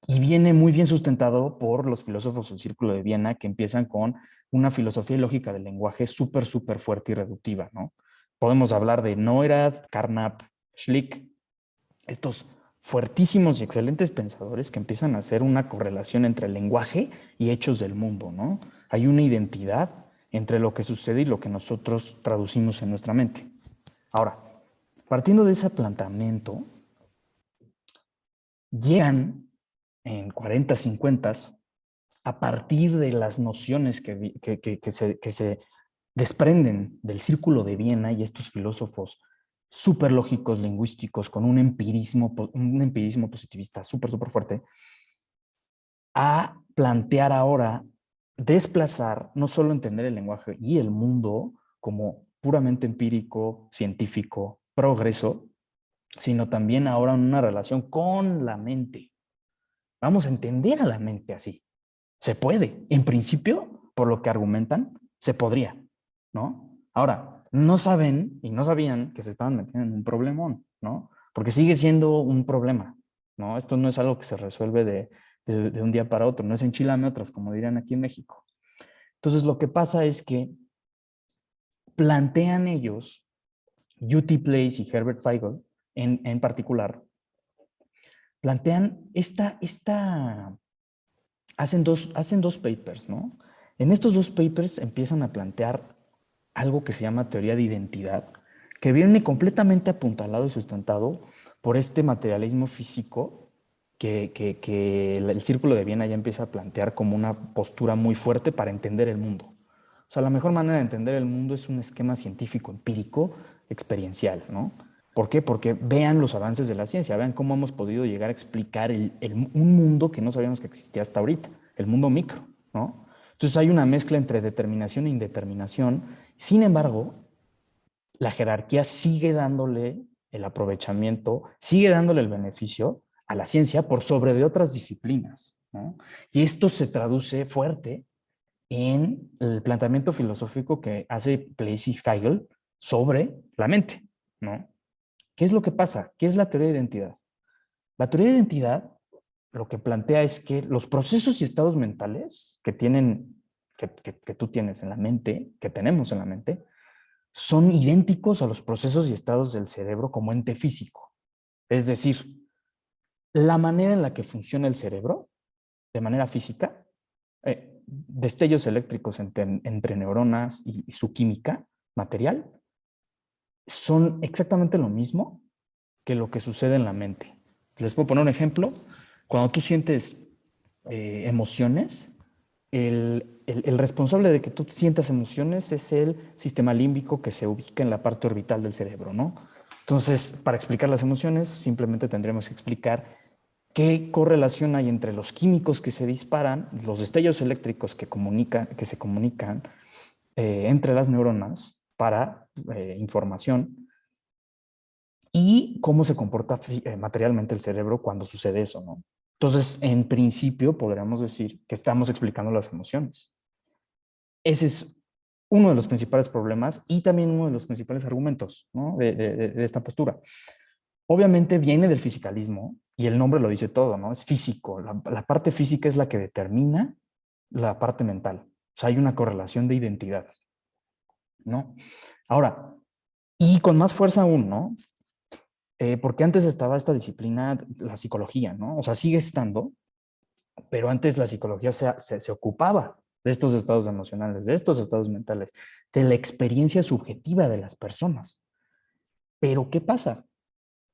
Y viene muy bien sustentado por los filósofos del Círculo de Viena, que empiezan con una filosofía lógica del lenguaje súper, súper fuerte y reductiva, ¿no? Podemos hablar de Neurath, Carnap, Schlick, estos fuertísimos y excelentes pensadores que empiezan a hacer una correlación entre el lenguaje y hechos del mundo, ¿no? Hay una identidad entre lo que sucede y lo que nosotros traducimos en nuestra mente. Ahora, partiendo de ese planteamiento, llegan en 40, 50 a partir de las nociones que se desprenden del Círculo de Viena y estos filósofos súper lógicos, lingüísticos, con un empirismo positivista súper, súper fuerte, a plantear ahora desplazar, no solo entender el lenguaje y el mundo como puramente empírico, científico, progreso, sino también ahora en una relación con la mente. Vamos a entender a la mente así. Se puede. En principio, por lo que argumentan, se podría, ¿no? Ahora, no saben y no sabían que se estaban metiendo en un problemón, ¿no? Porque sigue siendo un problema, ¿no? Esto no es algo que se resuelve de un día para otro, no es enchilame otras, como dirían aquí en México. Entonces, lo que pasa es que plantean ellos, U.T. Place y Herbert Feigl en particular, plantean hacen dos papers, ¿no? En estos dos papers empiezan a plantear algo que se llama teoría de identidad, que viene completamente apuntalado y sustentado por este materialismo físico que el Círculo de Viena ya empieza a plantear como una postura muy fuerte para entender el mundo. O sea, la mejor manera de entender el mundo es un esquema científico, empírico, experiencial, ¿no? ¿Por qué? Porque vean los avances de la ciencia, vean cómo hemos podido llegar a explicar un mundo que no sabíamos que existía hasta ahorita, el mundo micro, ¿no? Entonces hay una mezcla entre determinación e indeterminación. Sin embargo, la jerarquía sigue dándole el aprovechamiento, sigue dándole el beneficio a la ciencia por sobre de otras disciplinas, ¿no? Y esto se traduce fuerte en el planteamiento filosófico que hace Place y Feigl sobre la mente, ¿no? ¿Qué es lo que pasa? ¿Qué es la teoría de identidad? La teoría de identidad lo que plantea es que los procesos y estados mentales que tú tienes en la mente, que tenemos en la mente, son idénticos a los procesos y estados del cerebro como ente físico. Es decir, la manera en la que funciona el cerebro, de manera física, destellos eléctricos entre neuronas y su química material, son exactamente lo mismo que lo que sucede en la mente. Les puedo poner un ejemplo. Cuando tú sientes emociones, el responsable de que tú sientas emociones es el sistema límbico que se ubica en la parte orbital del cerebro, ¿no? Entonces, para explicar las emociones, simplemente tendremos que explicar qué correlación hay entre los químicos que se disparan, los destellos eléctricos que se comunican entre las neuronas para información, y cómo se comporta materialmente el cerebro cuando sucede eso, ¿no? Entonces, en principio, podríamos decir que estamos explicando las emociones. Ese es uno de los principales problemas y también uno de los principales argumentos, ¿no? de esta postura. Obviamente viene del fisicalismo y el nombre lo dice todo, ¿no? Es físico. La parte física es la que determina la parte mental. O sea, hay una correlación de identidad, ¿no? Ahora, y con más fuerza aún, ¿no? Porque antes estaba esta disciplina, la psicología, ¿no? O sea, sigue estando, pero antes la psicología se ocupaba de estos estados emocionales, de estos estados mentales, de la experiencia subjetiva de las personas. Pero, ¿qué pasa?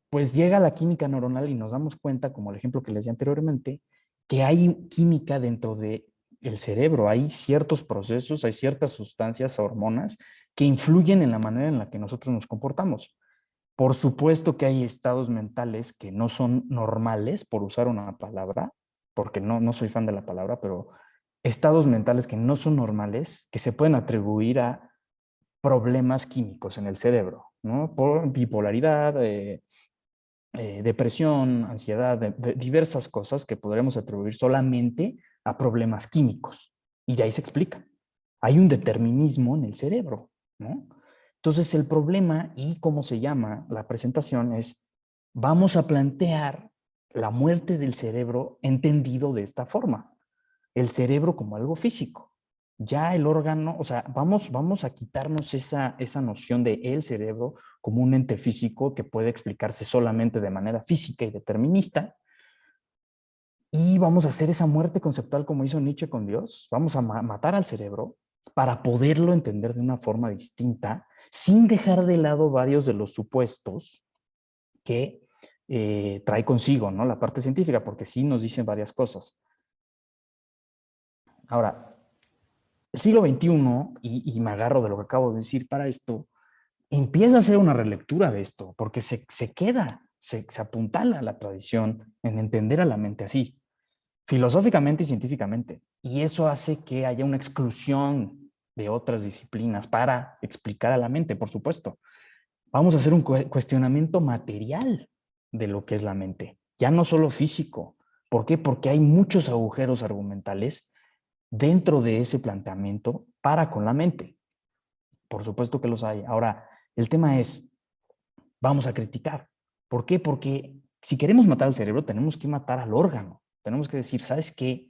Pues llega la química neuronal y nos damos cuenta, como el ejemplo que les di anteriormente, que hay química dentro del cerebro, hay ciertos procesos, hay ciertas sustancias, hormonas, que influyen en la manera en la que nosotros nos comportamos. Por supuesto que hay estados mentales que no son normales, por usar una palabra, porque no soy fan de la palabra, pero estados mentales que no son normales, que se pueden atribuir a problemas químicos en el cerebro, ¿no? Por bipolaridad, depresión, ansiedad, de diversas cosas que podremos atribuir solamente a problemas químicos. Y de ahí se explica. Hay un determinismo en el cerebro, ¿no? Entonces el problema y cómo se llama la presentación es vamos a plantear la muerte del cerebro entendido de esta forma. El cerebro como algo físico. Ya el órgano, o sea, vamos a quitarnos esa noción de el cerebro como un ente físico que puede explicarse solamente de manera física y determinista. Y vamos a hacer esa muerte conceptual como hizo Nietzsche con Dios. Vamos a matar al cerebro para poderlo entender de una forma distinta, sin dejar de lado varios de los supuestos que trae consigo, ¿no? La parte científica, porque sí nos dicen varias cosas. Ahora, el siglo XXI, y me agarro de lo que acabo de decir para esto, empieza a hacer una relectura de esto, porque se apuntala la tradición en entender a la mente así, filosóficamente y científicamente. Y eso hace que haya una exclusión de otras disciplinas para explicar a la mente, por supuesto. Vamos a hacer un cuestionamiento material de lo que es la mente, ya no solo físico. ¿Por qué? Porque hay muchos agujeros argumentales dentro de ese planteamiento para con la mente. Por supuesto que los hay. Ahora, el tema es, vamos a criticar. ¿Por qué? Porque si queremos matar al cerebro, tenemos que matar al órgano. Tenemos que decir, ¿sabes qué?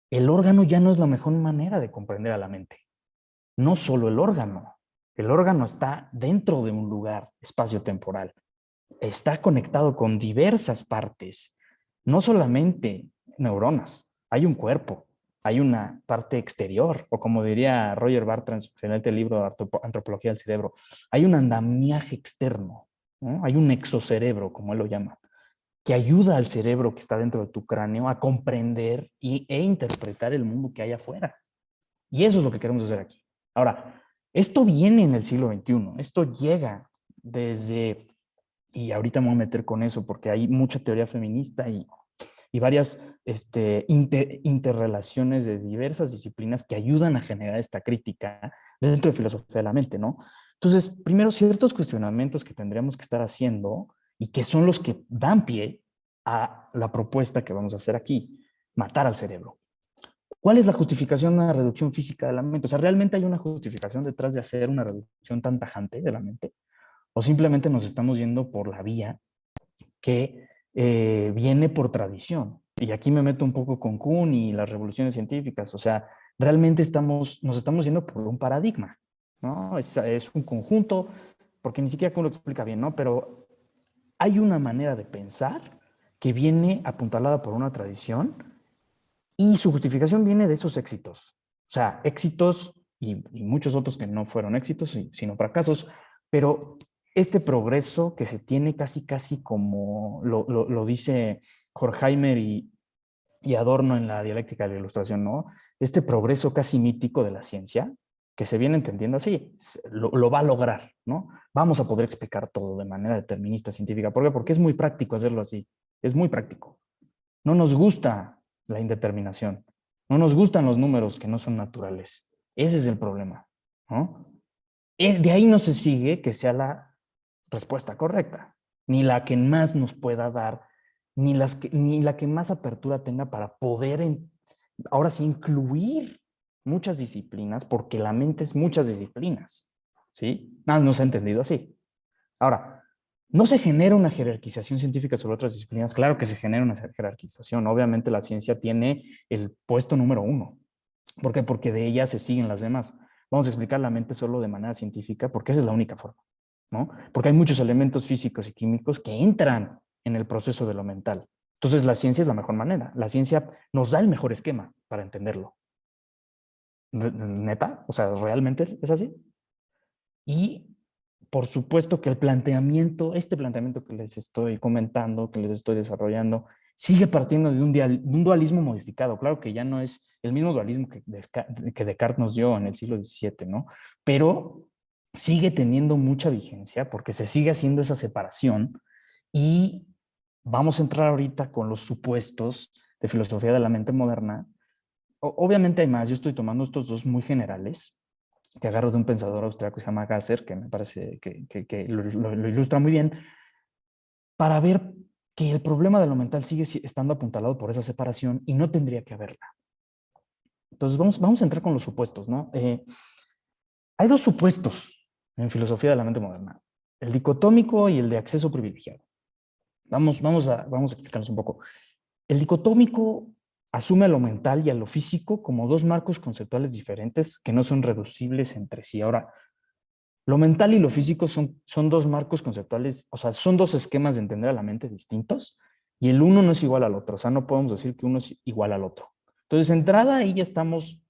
El órgano ya no es la mejor manera de comprender a la mente. No solo el órgano. El órgano está dentro de un lugar espacio-temporal. Está conectado con diversas partes. No solamente neuronas. Hay un cuerpo. Hay una parte exterior. O como diría Roger Bartra en su excelente libro Antropología del Cerebro, hay un andamiaje externo, ¿no? Hay un exocerebro, como él lo llama, que ayuda al cerebro que está dentro de tu cráneo a comprender e interpretar el mundo que hay afuera. Y eso es lo que queremos hacer aquí. Ahora, esto viene en el siglo XXI, esto llega desde, y ahorita me voy a meter con eso porque hay mucha teoría feminista y varias interrelaciones de diversas disciplinas que ayudan a generar esta crítica dentro de filosofía de la mente, ¿no? Entonces, primero, ciertos cuestionamientos que tendríamos que estar haciendo y que son los que dan pie a la propuesta que vamos a hacer aquí, matar al cerebro. ¿Cuál es la justificación de una reducción física de la mente? O sea, ¿realmente hay una justificación detrás de hacer una reducción tan tajante de la mente? ¿O simplemente nos estamos yendo por la vía que viene por tradición? Y aquí me meto un poco con Kuhn y las revoluciones científicas. O sea, realmente nos estamos yendo por un paradigma, ¿no? Es un conjunto, porque ni siquiera Kuhn lo explica bien, ¿no? Pero hay una manera de pensar que viene apuntalada por una tradición y su justificación viene de esos éxitos. O sea, éxitos y muchos otros que no fueron éxitos, sino fracasos, pero este progreso que se tiene casi como lo dice Horkheimer y Adorno en la dialéctica de la ilustración, ¿no? Este progreso casi mítico de la ciencia, que se viene entendiendo así, lo va a lograr, ¿no? Vamos a poder explicar todo de manera determinista científica. ¿Por qué? Porque es muy práctico hacerlo así. Es muy práctico. No nos gusta la indeterminación. No nos gustan los números que no son naturales. Ese es el problema, ¿no? De ahí no se sigue que sea la respuesta correcta, ni la que más nos pueda dar, ni la que más apertura tenga para poder, ahora sí, incluir muchas disciplinas, porque la mente es muchas disciplinas, ¿sí? Nada nos ha entendido así. Ahora, no se genera una jerarquización científica sobre otras disciplinas. Claro que se genera una jerarquización. Obviamente la ciencia tiene el puesto número 1. ¿Por qué? Porque de ella se siguen las demás. Vamos a explicar la mente solo de manera científica porque esa es la única forma, ¿no? Porque hay muchos elementos físicos y químicos que entran en el proceso de lo mental. Entonces la ciencia es la mejor manera. La ciencia nos da el mejor esquema para entenderlo. ¿Neta? O sea, ¿realmente es así? Y por supuesto que este planteamiento que les estoy comentando, que les estoy desarrollando, sigue partiendo de un dualismo modificado. Claro que ya no es el mismo dualismo que Descartes nos dio en el siglo XVII, ¿no? Pero sigue teniendo mucha vigencia porque se sigue haciendo esa separación y vamos a entrar ahorita con los supuestos de filosofía de la mente moderna. Obviamente hay más, yo estoy tomando estos dos muy generales, que agarro de un pensador austriaco que se llama Gasser, que me parece que lo ilustra muy bien, para ver que el problema de lo mental sigue estando apuntalado por esa separación y no tendría que haberla. Entonces vamos a entrar con los supuestos, ¿no? Hay dos supuestos en filosofía de la mente moderna, el dicotómico y el de acceso privilegiado. Vamos a explicarnos un poco. El dicotómico asume a lo mental y a lo físico como dos marcos conceptuales diferentes que no son reducibles entre sí. Ahora, lo mental y lo físico son dos marcos conceptuales, o sea, son dos esquemas de entender a la mente distintos, y el uno no es igual al otro, o sea, no podemos decir que uno es igual al otro. Entonces, de entrada, ahí ya estamos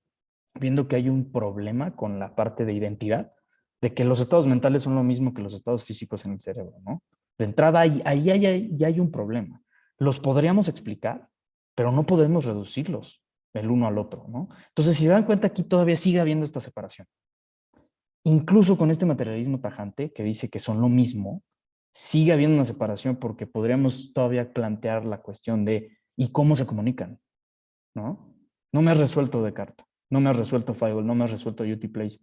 viendo que hay un problema con la parte de identidad, de que los estados mentales son lo mismo que los estados físicos en el cerebro, ¿no? De entrada, ahí ya hay un problema. Los podríamos explicar, pero no podemos reducirlos el uno al otro, ¿no? Entonces, si se dan cuenta, aquí todavía sigue habiendo esta separación. Incluso con este materialismo tajante que dice que son lo mismo, sigue habiendo una separación porque podríamos todavía plantear la cuestión de ¿y cómo se comunican? ¿No? No me has resuelto Descartes, no me has resuelto Feiglin, no me has resuelto Uti-Place.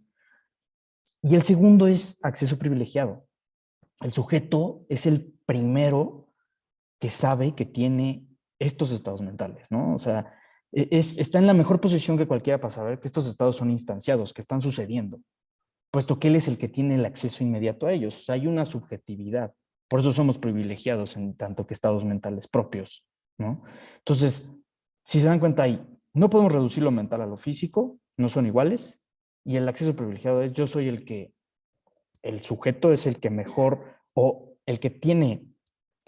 Y el segundo es acceso privilegiado. El sujeto es el primero que sabe que tiene estos estados mentales, ¿no? O sea, está en la mejor posición que cualquiera para saber que estos estados son instanciados, que están sucediendo, puesto que él es el que tiene el acceso inmediato a ellos. O sea, hay una subjetividad. Por eso somos privilegiados en tanto que estados mentales propios, ¿no? Entonces, si se dan cuenta ahí, no podemos reducir lo mental a lo físico, no son iguales, y el acceso privilegiado es yo soy el sujeto es el que mejor, o el que tiene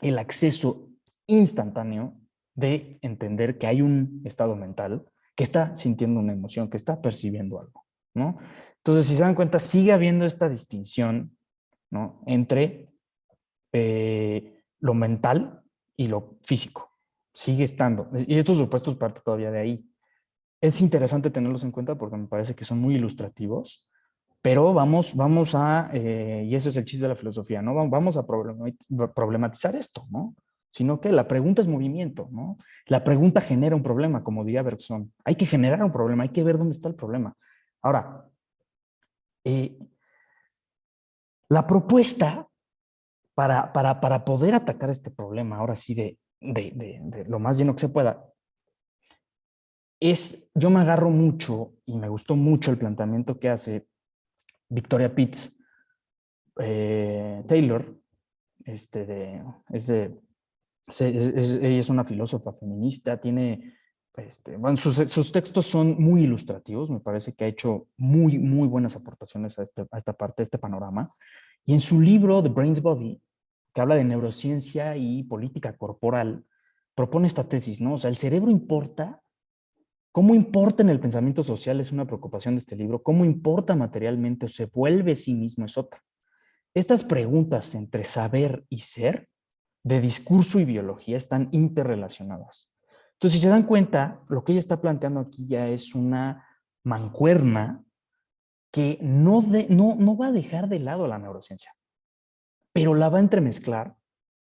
el acceso instantáneo de entender que hay un estado mental que está sintiendo una emoción, que está percibiendo algo, ¿no? Entonces, si se dan cuenta, sigue habiendo esta distinción, ¿no? Entre lo mental y lo físico. Sigue estando. Y estos supuestos parte todavía de ahí. Es interesante tenerlos en cuenta porque me parece que son muy ilustrativos, pero vamos a, y eso es el chiste de la filosofía, ¿no? Vamos a problematizar esto, ¿no? Sino que la pregunta es movimiento, ¿no? La pregunta genera un problema, como diría Bergson. Hay que generar un problema, hay que ver dónde está el problema. Ahora, la propuesta para poder atacar este problema, ahora sí, de lo más lleno que se pueda, yo me agarro mucho y me gustó mucho el planteamiento que hace Victoria Pitts Taylor. Ella es una filósofa feminista, tiene, bueno, sus textos son muy ilustrativos, me parece que ha hecho muy buenas aportaciones a esta parte, a este panorama. Y en su libro The Brain's Body, que habla de neurociencia y política corporal, propone esta tesis, ¿no? O sea, el cerebro importa. ¿Cómo importa en el pensamiento social? Es una preocupación de este libro. ¿Cómo importa materialmente o se vuelve sí mismo? Es otra. Estas preguntas entre saber y ser, de discurso y biología, están interrelacionadas. Entonces, si se dan cuenta, lo que ella está planteando aquí ya es una mancuerna que no va a dejar de lado la neurociencia, pero la va a entremezclar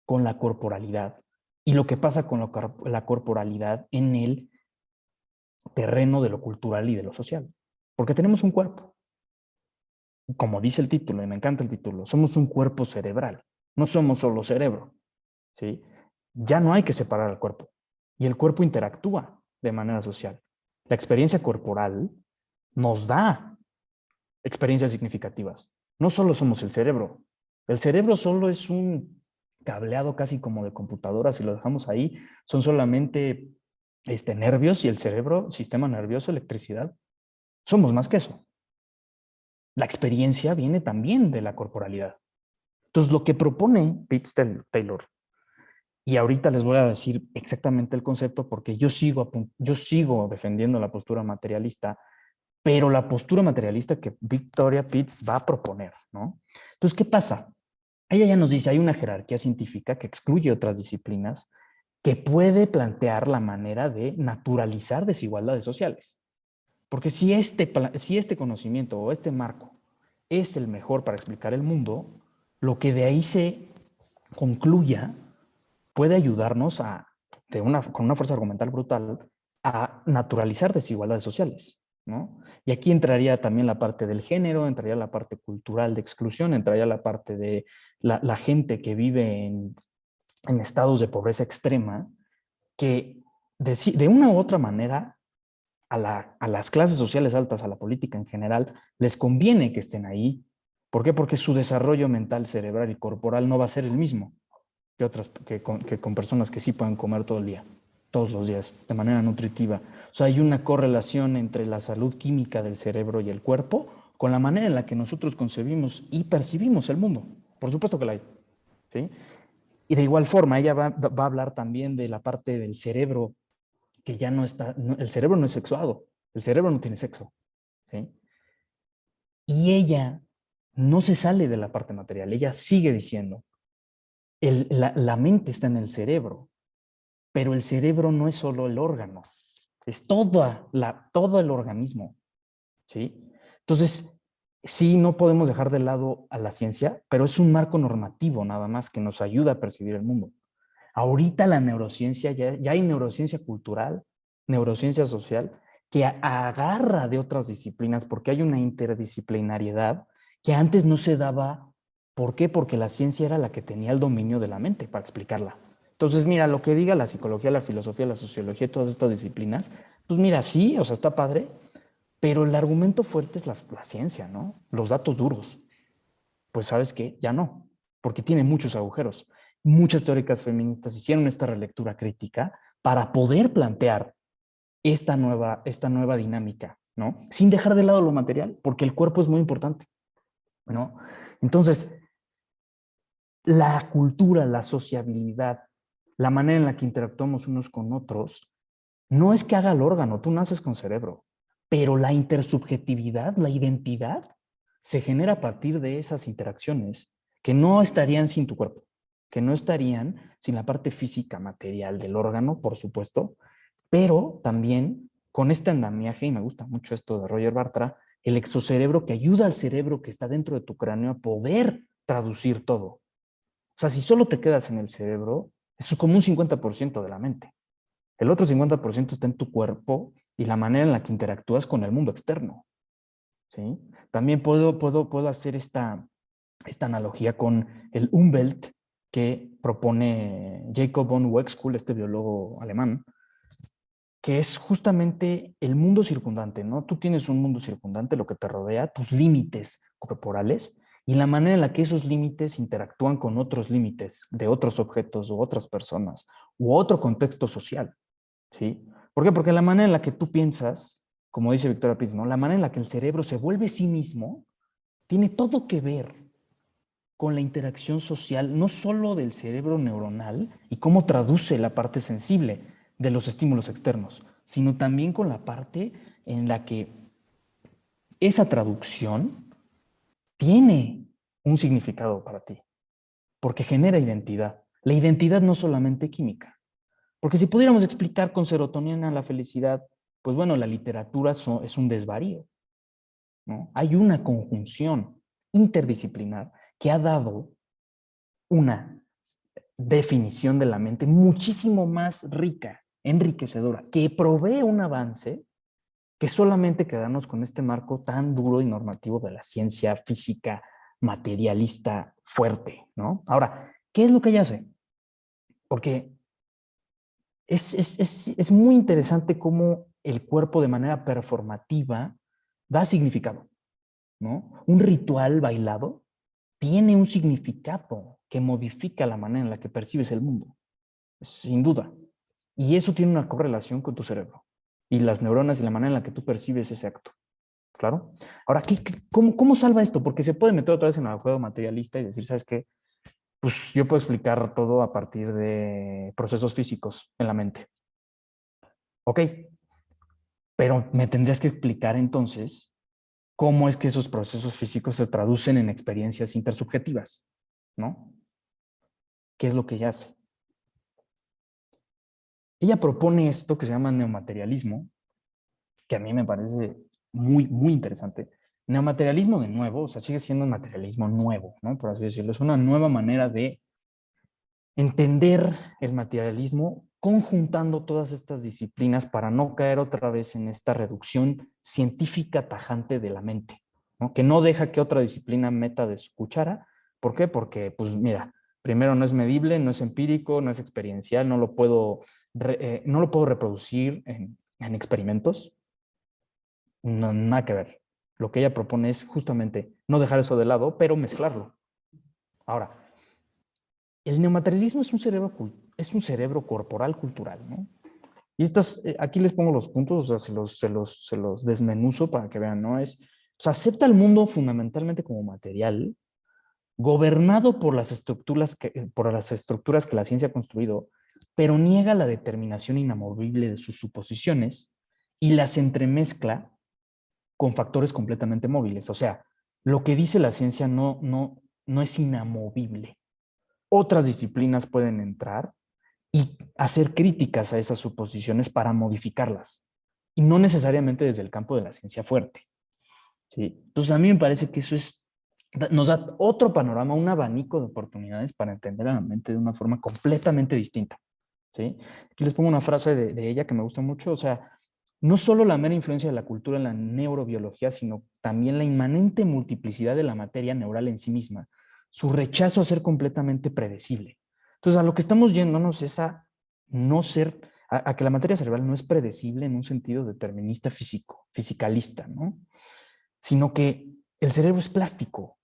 con la corporalidad y lo que pasa con la corporalidad en el terreno de lo cultural y de lo social. Porque tenemos un cuerpo. Como dice el título, y me encanta el título, somos un cuerpo cerebral. No somos solo cerebro. ¿Sí? Ya no hay que separar al cuerpo. Y el cuerpo interactúa de manera social. La experiencia corporal nos da experiencias significativas. No solo somos el cerebro. El cerebro solo es un cableado casi como de computadora. Si lo dejamos ahí, son solamente nervios y el cerebro, sistema nervioso, electricidad. Somos más que eso. La experiencia viene también de la corporalidad. Entonces, lo que propone Pitts Taylor, y ahorita les voy a decir exactamente el concepto porque yo sigo defendiendo la postura materialista, pero la postura materialista que Victoria Pitts va a proponer, ¿no? Entonces, ¿qué pasa? Ella ya nos dice, hay una jerarquía científica que excluye otras disciplinas que puede plantear la manera de naturalizar desigualdades sociales. Porque si este conocimiento o este marco es el mejor para explicar el mundo, lo que de ahí se concluya puede ayudarnos con una fuerza argumental brutal a naturalizar desigualdades sociales, ¿no? Y aquí entraría también la parte del género, entraría la parte cultural de exclusión, entraría la parte de la gente que vive en estados de pobreza extrema, que de una u otra manera a las clases sociales altas, a la política en general, les conviene que estén ahí. ¿Por qué? Porque su desarrollo mental, cerebral y corporal no va a ser el mismo. que con personas que sí pueden comer todo el día, todos los días, de manera nutritiva. O sea, hay una correlación entre la salud química del cerebro y el cuerpo con la manera en la que nosotros concebimos y percibimos el mundo. Por supuesto que la hay, ¿sí? Y de igual forma, ella va a hablar también de la parte del cerebro que ya no está, el cerebro no es sexuado, el cerebro no tiene sexo, ¿sí? Y ella no se sale de la parte material, ella sigue diciendo, la mente está en el cerebro, pero el cerebro no es solo el órgano, es todo el organismo, ¿sí? Entonces, sí, no podemos dejar de lado a la ciencia, pero es un marco normativo nada más que nos ayuda a percibir el mundo. Ahorita la neurociencia, ya hay neurociencia cultural, neurociencia social, que agarra de otras disciplinas porque hay una interdisciplinariedad que antes no se daba. ¿Por qué? Porque la ciencia era la que tenía el dominio de la mente para explicarla. Entonces, mira, lo que diga la psicología, la filosofía, la sociología, todas estas disciplinas, pues mira, sí, o sea, está padre, pero el argumento fuerte es la ciencia, ¿no? Los datos duros. Pues ¿sabes qué? Ya no, porque tiene muchos agujeros. Muchas teóricas feministas hicieron esta relectura crítica para poder plantear esta nueva dinámica, ¿no? Sin dejar de lado lo material, porque el cuerpo es muy importante, ¿no? Entonces, la cultura, la sociabilidad, la manera en la que interactuamos unos con otros, no es que haga el órgano, tú naces con cerebro, pero la intersubjetividad, la identidad, se genera a partir de esas interacciones que no estarían sin tu cuerpo, que no estarían sin la parte física, material del órgano, por supuesto, pero también con este andamiaje, y me gusta mucho esto de Roger Bartra, el exocerebro que ayuda al cerebro que está dentro de tu cráneo a poder traducir todo. O sea, si solo te quedas en el cerebro, eso es como un 50% de la mente. El otro 50% está en tu cuerpo y la manera en la que interactúas con el mundo externo, ¿sí? También puedo hacer esta analogía con el Umwelt que propone Jacob von Uexküll, este biólogo alemán, que es justamente el mundo circundante, ¿no? Tú tienes un mundo circundante, lo que te rodea, tus límites corporales y la manera en la que esos límites interactúan con otros límites de otros objetos u otras personas u otro contexto social, ¿sí? ¿Por qué? Porque la manera en la que tú piensas, como dice Victoria Pitz, ¿no? La manera en la que el cerebro se vuelve sí mismo tiene todo que ver con la interacción social, no solo del cerebro neuronal y cómo traduce la parte sensible de los estímulos externos, sino también con la parte en la que esa traducción tiene un significado para ti, porque genera identidad. La identidad no solamente química, porque si pudiéramos explicar con serotonina la felicidad, pues bueno, la literatura es un desvarío, ¿no? Hay una conjunción interdisciplinar que ha dado una definición de la mente muchísimo más rica, enriquecedora, que provee un avance que solamente quedarnos con este marco tan duro y normativo de la ciencia física materialista fuerte, ¿no? Ahora, ¿qué es lo que ella hace? Porque es muy interesante cómo el cuerpo de manera performativa da significado, ¿no? Un ritual bailado tiene un significado que modifica la manera en la que percibes el mundo, sin duda. Y eso tiene una correlación con tu cerebro y las neuronas y la manera en la que tú percibes ese acto. ¿Claro? Ahora, ¿cómo salva esto? Porque se puede meter otra vez en el juego materialista y decir, ¿sabes qué? Pues yo puedo explicar todo a partir de procesos físicos en la mente. Ok, pero me tendrías que explicar entonces cómo es que esos procesos físicos se traducen en experiencias intersubjetivas, ¿no? ¿Qué es lo que ella hace? Ella propone esto que se llama neomaterialismo, que a mí me parece muy, muy interesante. Neomaterialismo de nuevo, o sea, sigue siendo un materialismo nuevo, ¿no? Por así decirlo. Es una nueva manera de entender el materialismo conjuntando todas estas disciplinas para no caer otra vez en esta reducción científica tajante de la mente, ¿no? Que no deja que otra disciplina meta de su cuchara. ¿Por qué? Porque, pues mira, primero no es medible, no es empírico, no es experiencial, no lo puedo reproducir en experimentos. No, nada que ver. Lo que ella propone es justamente no dejar eso de lado, pero mezclarlo. Ahora, el neomaterialismo es un cerebro corporal cultural, ¿no? Y aquí les pongo los puntos, o sea, se los desmenuzo para que vean, ¿no? O sea, acepta el mundo fundamentalmente como material, gobernado por las estructuras que la ciencia ha construido, pero niega la determinación inamovible de sus suposiciones y las entremezcla con factores completamente móviles. O sea, lo que dice la ciencia no es inamovible. Otras disciplinas pueden entrar y hacer críticas a esas suposiciones para modificarlas, y no necesariamente desde el campo de la ciencia fuerte. ¿Sí? Entonces, a mí me parece que eso nos da otro panorama, un abanico de oportunidades para entender a la mente de una forma completamente distinta. ¿Sí? Aquí les pongo una frase de ella que me gusta mucho, o sea, no solo la mera influencia de la cultura en la neurobiología, sino también la inmanente multiplicidad de la materia neural en sí misma, su rechazo a ser completamente predecible. Entonces, a lo que estamos yéndonos es a no ser, a que la materia cerebral no es predecible en un sentido determinista fisicalista, ¿no? Sino que el cerebro es plástico.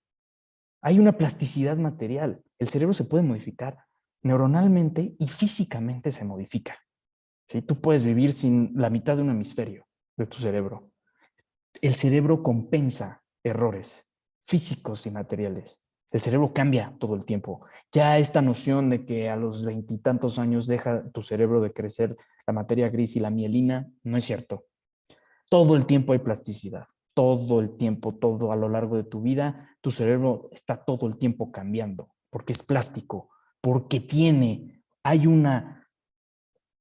Hay una plasticidad material. El cerebro se puede modificar neuronalmente y físicamente se modifica. ¿Sí? Tú puedes vivir sin la mitad de un hemisferio de tu cerebro. El cerebro compensa errores físicos y materiales. El cerebro cambia todo el tiempo. Ya esta noción de que a los 20 y tantos años deja tu cerebro de crecer la materia gris y la mielina, no es cierto. Todo el tiempo hay plasticidad. Todo el tiempo, todo a lo largo de tu vida, tu cerebro está todo el tiempo cambiando, porque es plástico, porque hay una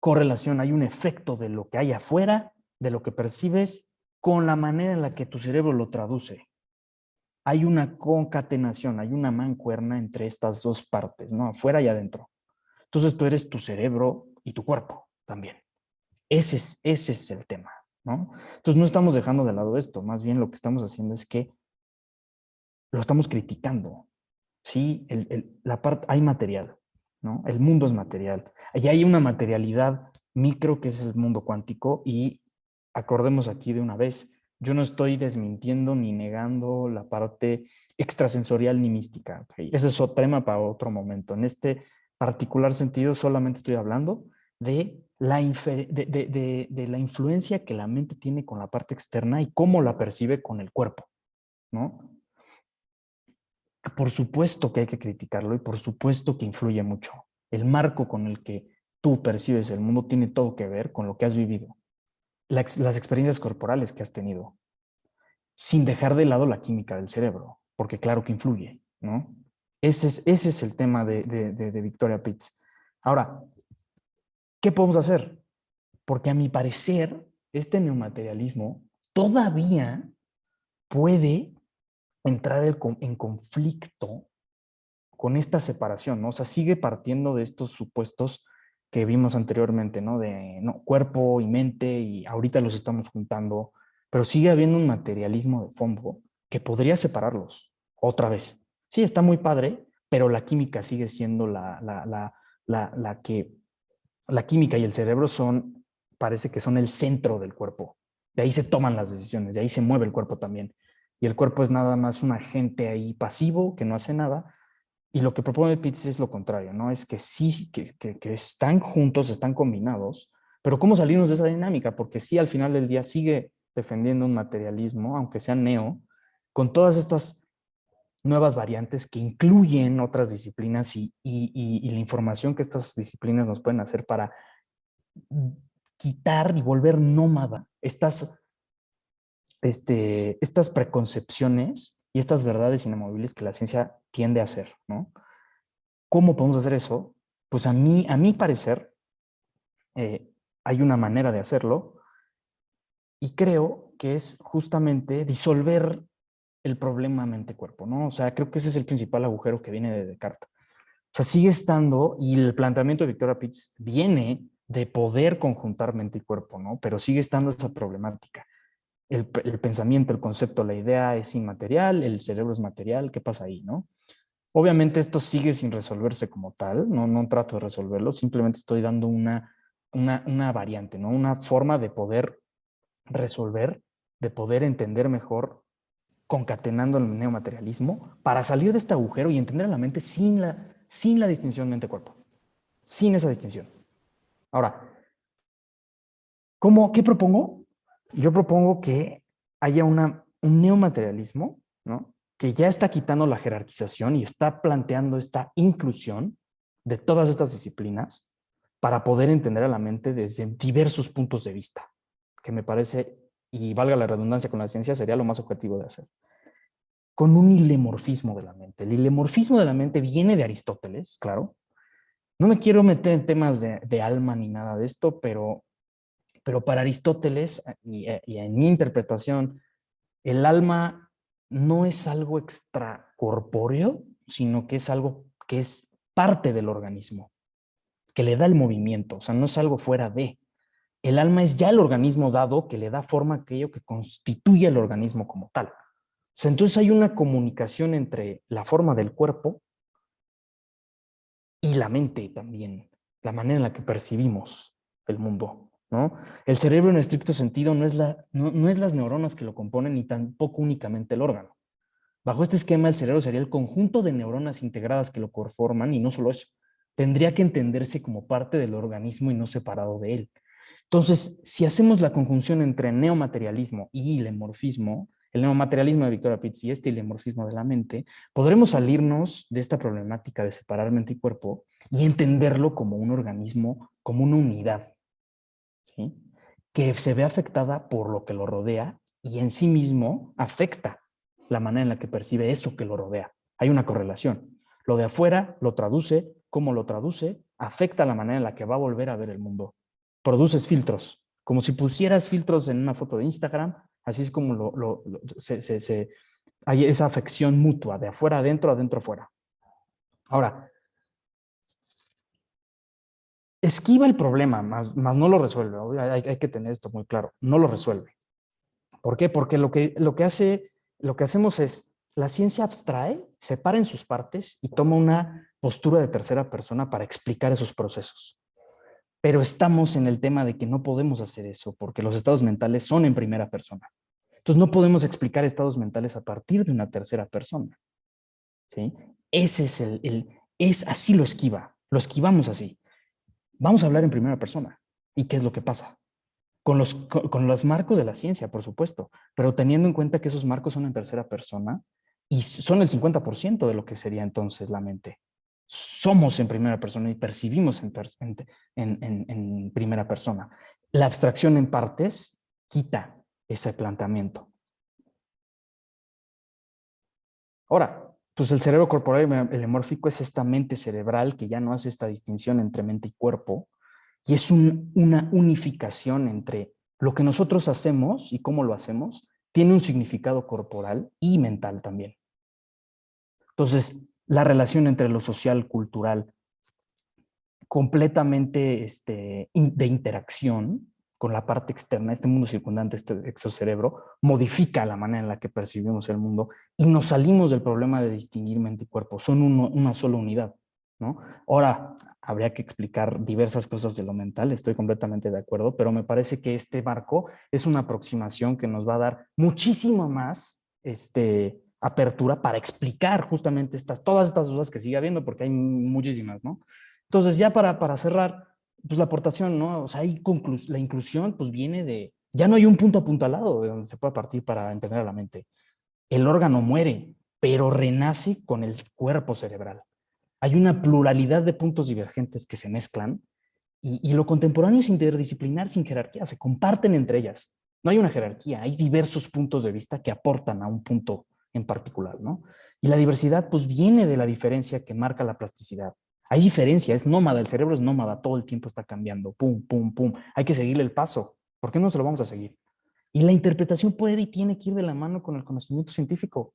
correlación, hay un efecto de lo que hay afuera, de lo que percibes, con la manera en la que tu cerebro lo traduce. Hay una concatenación, hay una mancuerna entre estas dos partes, ¿no? Afuera y adentro. Entonces tú eres tu cerebro y tu cuerpo también. Ese es el tema, ¿no? Entonces no estamos dejando de lado esto, más bien lo que estamos haciendo es que lo estamos criticando. Sí, hay material, ¿no? El mundo es material. Y hay una materialidad micro que es el mundo cuántico, y acordemos aquí de una vez, yo no estoy desmintiendo ni negando la parte extrasensorial ni mística. ¿Okay? Ese es otro tema para otro momento. En este particular sentido solamente estoy hablando de la influencia que la mente tiene con la parte externa y cómo la percibe con el cuerpo, ¿no? Por supuesto que hay que criticarlo y por supuesto que influye mucho. El marco con el que tú percibes el mundo tiene todo que ver con lo que has vivido, las experiencias corporales que has tenido, sin dejar de lado la química del cerebro, porque claro que influye, ¿no? Ese es el tema de Victoria Pitts. Ahora, ¿qué podemos hacer? Porque a mi parecer, este neomaterialismo todavía puede entrar en conflicto con esta separación, ¿no? O sea, sigue partiendo de estos supuestos que vimos anteriormente, ¿no? De cuerpo y mente, y ahorita los estamos juntando, pero sigue habiendo un materialismo de fondo que podría separarlos otra vez. Sí, está muy padre, pero la química sigue siendo la química y el cerebro parece que son el centro del cuerpo. De ahí se toman las decisiones, de ahí se mueve el cuerpo también. Y el cuerpo es nada más un agente ahí pasivo que no hace nada. Y lo que propone Pitts es lo contrario, ¿no? Es que sí, que están juntos, están combinados, pero ¿cómo salirnos de esa dinámica? Porque sí, al final del día sigue defendiendo un materialismo, aunque sea neo, con todas estas nuevas variantes que incluyen otras disciplinas y la información que estas disciplinas nos pueden hacer para quitar y volver nómada estas preconcepciones y estas verdades inamovibles que la ciencia tiende a hacer, ¿no? ¿Cómo podemos hacer eso? Pues a mi parecer, hay una manera de hacerlo, y creo que es justamente disolver el problema mente-cuerpo, ¿no? O sea, creo que ese es el principal agujero que viene de Descartes. O sea, sigue estando, y el planteamiento de Victoria Pitts viene de poder conjuntar mente y cuerpo, ¿no? Pero sigue estando esa problemática. El pensamiento, el concepto, la idea es inmaterial, el cerebro es material, ¿qué pasa ahí, no? Obviamente esto sigue sin resolverse como tal, no trato de resolverlo, simplemente estoy dando una variante, ¿no? Una forma de poder resolver, de poder entender mejor, concatenando el neomaterialismo, para salir de este agujero y entender a la mente sin sin la distinción mente-cuerpo, sin esa distinción. Ahora, ¿qué propongo? Yo propongo que haya un neomaterialismo, ¿no?, que ya está quitando la jerarquización y está planteando esta inclusión de todas estas disciplinas para poder entender a la mente desde diversos puntos de vista, que me parece, y valga la redundancia con la ciencia, sería lo más objetivo de hacer. Con un hilemorfismo de la mente. El hilemorfismo de la mente viene de Aristóteles, claro. No me quiero meter en temas de alma ni nada de esto, pero para Aristóteles, y en mi interpretación, el alma no es algo extracorpóreo, sino que es algo que es parte del organismo, que le da el movimiento, o sea, no es algo fuera de. El alma es ya el organismo dado que le da forma a aquello que constituye el organismo como tal. O sea, entonces hay una comunicación entre la forma del cuerpo y la mente también, la manera en la que percibimos el mundo, ¿no? El cerebro en estricto sentido no es las neuronas que lo componen ni tampoco únicamente el órgano. Bajo este esquema, el cerebro sería el conjunto de neuronas integradas que lo conforman, y no solo eso, tendría que entenderse como parte del organismo y no separado de él. Entonces, si hacemos la conjunción entre neomaterialismo y hilemorfismo, el neomaterialismo de Victoria Pitts y este hilemorfismo de la mente, podremos salirnos de esta problemática de separar mente y cuerpo y entenderlo como un organismo, como una unidad, ¿sí?, que se ve afectada por lo que lo rodea y en sí mismo afecta la manera en la que percibe eso que lo rodea. Hay una correlación. Lo de afuera lo traduce, cómo lo traduce, afecta la manera en la que va a volver a ver el mundo. Produces filtros, como si pusieras filtros en una foto de Instagram, así es como hay esa afección mutua, de afuera adentro, adentro afuera. Ahora, esquiva el problema, más no lo resuelve. Hay que tener esto muy claro, no lo resuelve. ¿Por qué? Porque lo que hacemos es, la ciencia abstrae, separa en sus partes y toma una postura de tercera persona para explicar esos procesos. Pero estamos en el tema de que no podemos hacer eso porque los estados mentales son en primera persona. Entonces no podemos explicar estados mentales a partir de una tercera persona, ¿sí? Ese es así lo esquivamos así. Vamos a hablar en primera persona. ¿Y qué es lo que pasa? Con los marcos de la ciencia, por supuesto, pero teniendo en cuenta que esos marcos son en tercera persona y son el 50% de lo que sería entonces la mente. Somos en primera persona y percibimos en primera persona. La abstracción en partes quita ese planteamiento. Ahora, pues el cerebro corporal helemórfico es esta mente cerebral que ya no hace esta distinción entre mente y cuerpo, y es una unificación entre lo que nosotros hacemos y cómo lo hacemos, tiene un significado corporal y mental también. Entonces, la relación entre lo social, cultural, completamente de interacción con la parte externa, este mundo circundante, este exocerebro, modifica la manera en la que percibimos el mundo y nos salimos del problema de distinguir mente y cuerpo. Son una sola unidad, ¿no? Ahora, habría que explicar diversas cosas de lo mental, estoy completamente de acuerdo, pero me parece que este marco es una aproximación que nos va a dar muchísimo más apertura para explicar justamente todas estas dudas que sigue habiendo, porque hay muchísimas, ¿no? Entonces, ya para cerrar, pues la aportación, ¿no? O sea, la inclusión pues viene de, ya no hay un punto apuntalado de donde se pueda partir para entender a la mente. El órgano muere, pero renace con el cuerpo cerebral. Hay una pluralidad de puntos divergentes que se mezclan y lo contemporáneo es interdisciplinar sin jerarquía, se comparten entre ellas. No hay una jerarquía, hay diversos puntos de vista que aportan a un punto en particular, ¿no? Y la diversidad pues viene de la diferencia que marca la plasticidad. Hay diferencia, es nómada, el cerebro es nómada, todo el tiempo está cambiando, pum, pum, pum. Hay que seguirle el paso. ¿Por qué no se lo vamos a seguir? Y la interpretación puede y tiene que ir de la mano con el conocimiento científico.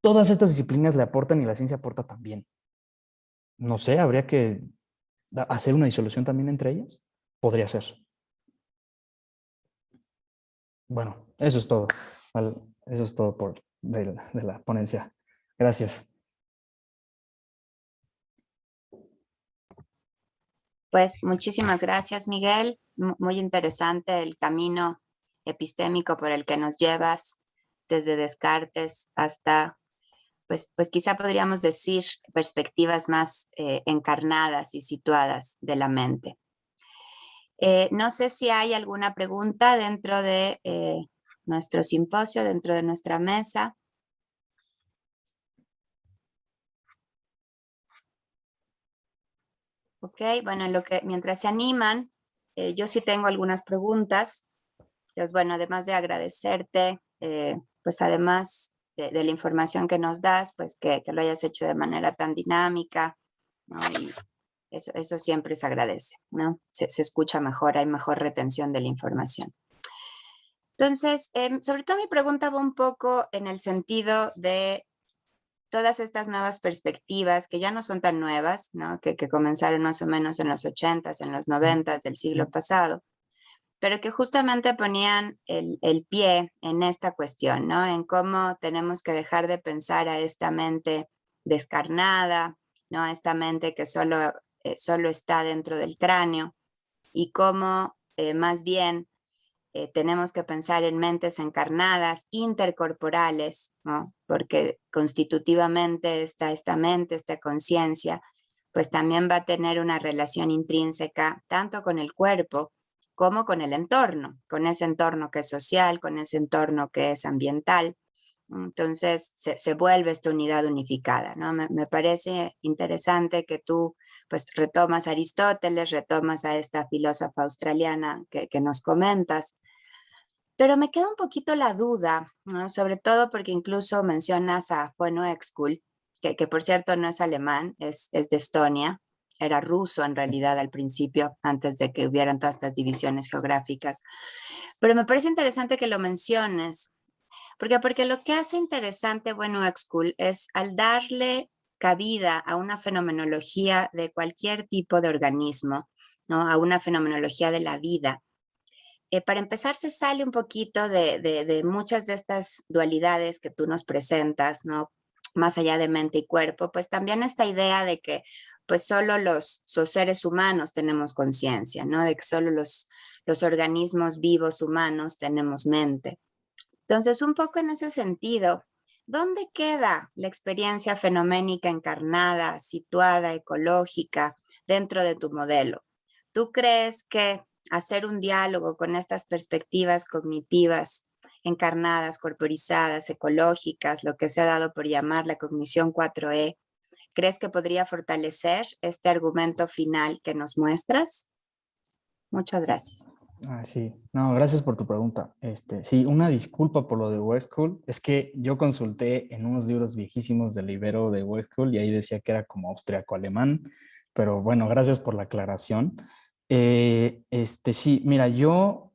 Todas estas disciplinas le aportan y la ciencia aporta también. No sé, habría que hacer una disolución también entre ellas. Podría ser. Bueno, eso es todo. Eso es todo de la ponencia. Gracias. Pues muchísimas gracias, Miguel. Muy interesante el camino epistémico por el que nos llevas desde Descartes hasta pues quizá podríamos decir perspectivas más encarnadas y situadas de la mente. No sé si hay alguna pregunta dentro de nuestro simposio, dentro de nuestra mesa. Ok, bueno, mientras se animan, yo sí tengo algunas preguntas. Pues bueno, además de agradecerte, pues además de la información que nos das, pues que lo hayas hecho de manera tan dinámica, ¿no? Y eso siempre se agradece, ¿no? Se escucha mejor, hay mejor retención de la información. Entonces, sobre todo mi pregunta va un poco en el sentido de todas estas nuevas perspectivas que ya no son tan nuevas, ¿no? Que comenzaron más o menos en los 80s, en los 90s del siglo pasado, pero que justamente ponían el pie en esta cuestión, ¿no? En cómo tenemos que dejar de pensar a esta mente descarnada, ¿no? A esta mente que solo está dentro del cráneo y cómo más bien tenemos que pensar en mentes encarnadas, intercorporales, ¿no? Porque constitutivamente esta mente, esta conciencia, pues también va a tener una relación intrínseca tanto con el cuerpo como con el entorno, con ese entorno que es social, con ese entorno que es ambiental. Entonces se vuelve esta unidad unificada, ¿no? Me parece interesante que tú pues retomas a Aristóteles, retomas a esta filósofa australiana que nos comentas, pero me queda un poquito la duda, ¿no? Sobre todo porque incluso mencionas a Juan Oexkul, que por cierto no es alemán, es de Estonia, era ruso en realidad al principio, antes de que hubieran todas estas divisiones geográficas. Pero me parece interesante que lo menciones, porque lo que hace interesante Juan Oexkul es al darle cabida a una fenomenología de cualquier tipo de organismo, ¿no? A una fenomenología de la vida. Para empezar, se sale un poquito de muchas de estas dualidades que tú nos presentas, ¿no? Más allá de mente y cuerpo, pues también esta idea de que pues solo los seres humanos tenemos conciencia, ¿no? De que solo los organismos vivos humanos tenemos mente. Entonces, un poco en ese sentido, ¿dónde queda la experiencia fenoménica encarnada, situada, ecológica dentro de tu modelo? ¿Tú crees que hacer un diálogo con estas perspectivas cognitivas encarnadas, corporizadas, ecológicas, lo que se ha dado por llamar la cognición 4E, crees que podría fortalecer este argumento final que nos muestras? Muchas gracias. Sí, no, gracias por tu pregunta. Sí, una disculpa por lo de Westcol. Es que yo consulté en unos libros viejísimos del Ibero de Westcol y ahí decía que era como austriaco-alemán, pero bueno, gracias por la aclaración. Sí, mira, yo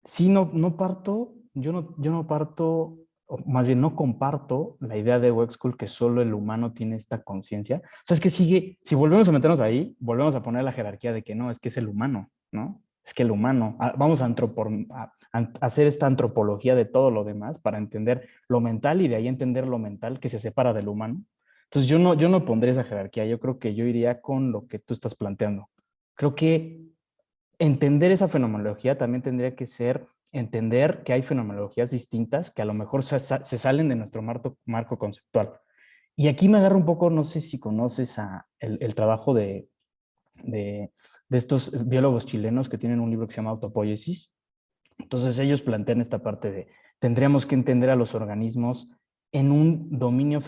sí no parto, yo no parto, o más bien no comparto la idea de Westcol que solo el humano tiene esta conciencia. O sea, es que sigue, si volvemos a meternos ahí, volvemos a poner la jerarquía de que no, es que es el humano, ¿no? Es que el humano, vamos a hacer esta antropología de todo lo demás para entender lo mental y de ahí entender lo mental que se separa del humano. Entonces yo no pondré esa jerarquía, yo creo que yo iría con lo que tú estás planteando. Creo que entender esa fenomenología también tendría que ser entender que hay fenomenologías distintas que a lo mejor se salen de nuestro marco conceptual. Y aquí me agarro un poco, no sé si conoces el trabajo de estos biólogos chilenos que tienen un libro que se llama Autopoiesis. Entonces ellos plantean esta parte de tendríamos que entender a los organismos en un dominio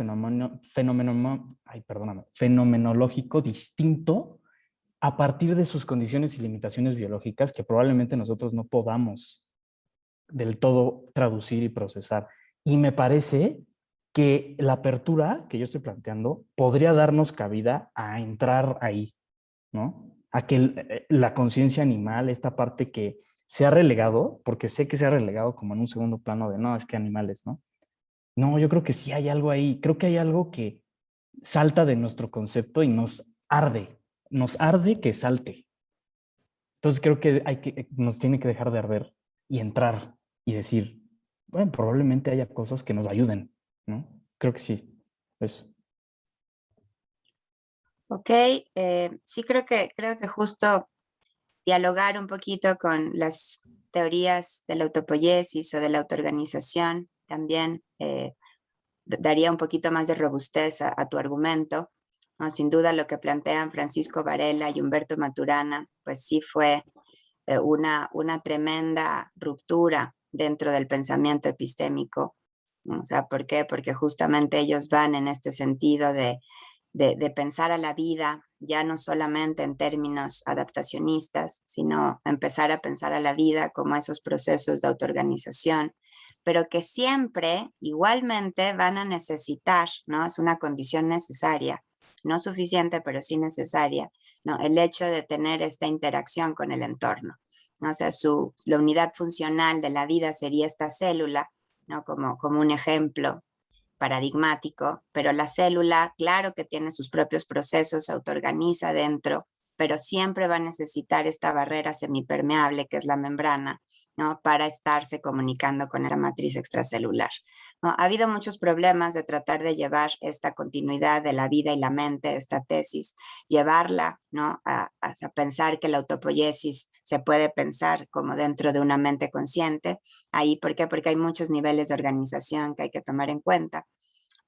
fenomenológico distinto a partir de sus condiciones y limitaciones biológicas que probablemente nosotros no podamos del todo traducir y procesar. Y me parece que la apertura que yo estoy planteando podría darnos cabida a entrar ahí, ¿no? A que la conciencia animal, esta parte que se ha relegado, porque sé que se ha relegado como en un segundo plano de no, es que animales, ¿no? No, yo creo que sí hay algo ahí, creo que hay algo que salta de nuestro concepto y nos arde que salte. Entonces creo que nos tiene que dejar de arder y entrar y decir, bueno, probablemente haya cosas que nos ayuden, ¿no? Creo que sí, eso. Ok, sí creo que justo dialogar un poquito con las teorías de la autopoiesis o de la autoorganización también daría un poquito más de robustez a tu argumento, ¿no? Sin duda lo que plantean Francisco Varela y Humberto Maturana, pues sí fue una tremenda ruptura dentro del pensamiento epistémico, ¿no? O sea, ¿por qué? Porque justamente ellos van en este sentido de pensar a la vida, ya no solamente en términos adaptacionistas, sino empezar a pensar a la vida como esos procesos de autoorganización, pero que siempre igualmente van a necesitar, ¿no? Es una condición necesaria, no suficiente, pero sí necesaria, ¿no? El hecho de tener esta interacción con el entorno, ¿no? O sea, la unidad funcional de la vida sería esta célula, ¿no? Como un ejemplo paradigmático, pero la célula, claro que tiene sus propios procesos, se autoorganiza dentro, pero siempre va a necesitar esta barrera semipermeable que es la membrana, ¿no? Para estarse comunicando con esa matriz extracelular, ¿no? Ha habido muchos problemas de tratar de llevar esta continuidad de la vida y la mente, esta tesis, llevarla, ¿no? a pensar que la autopoiesis se puede pensar como dentro de una mente consciente. Ahí, ¿por qué? Porque hay muchos niveles de organización que hay que tomar en cuenta.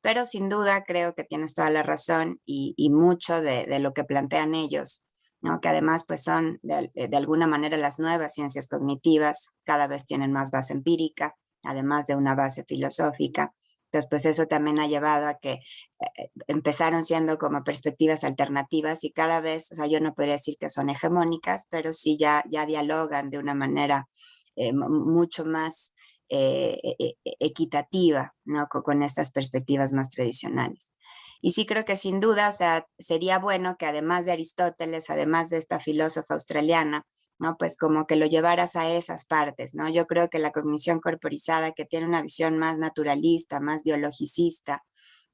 Pero sin duda creo que tienes toda la razón y mucho de lo que plantean ellos, ¿no? Que además pues son de alguna manera las nuevas ciencias cognitivas, cada vez tienen más base empírica, además de una base filosófica. Entonces pues eso también ha llevado a que empezaron siendo como perspectivas alternativas y cada vez, o sea, yo no podría decir que son hegemónicas, pero sí ya dialogan de una manera mucho más equitativa, ¿no? Con estas perspectivas más tradicionales. Y sí creo que sin duda, o sea, sería bueno que además de Aristóteles, además de esta filósofa australiana, ¿no? Pues como que lo llevaras a esas partes, ¿no? Yo creo que la cognición corporizada, que tiene una visión más naturalista, más biologicista,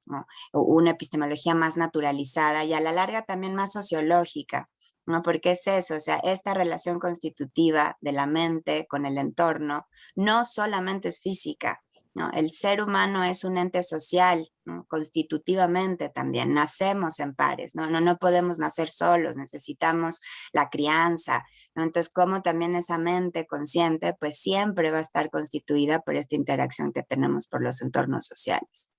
¿no? Una epistemología más naturalizada y a la larga también más sociológica, ¿no? Porque es eso, o sea, esta relación constitutiva de la mente con el entorno no solamente es física, ¿no? El ser humano es un ente social, ¿no? Constitutivamente también, nacemos en pares, ¿no? No podemos nacer solos, necesitamos la crianza, ¿no? Entonces, como también esa mente consciente, pues siempre va a estar constituida por esta interacción que tenemos por los entornos sociales.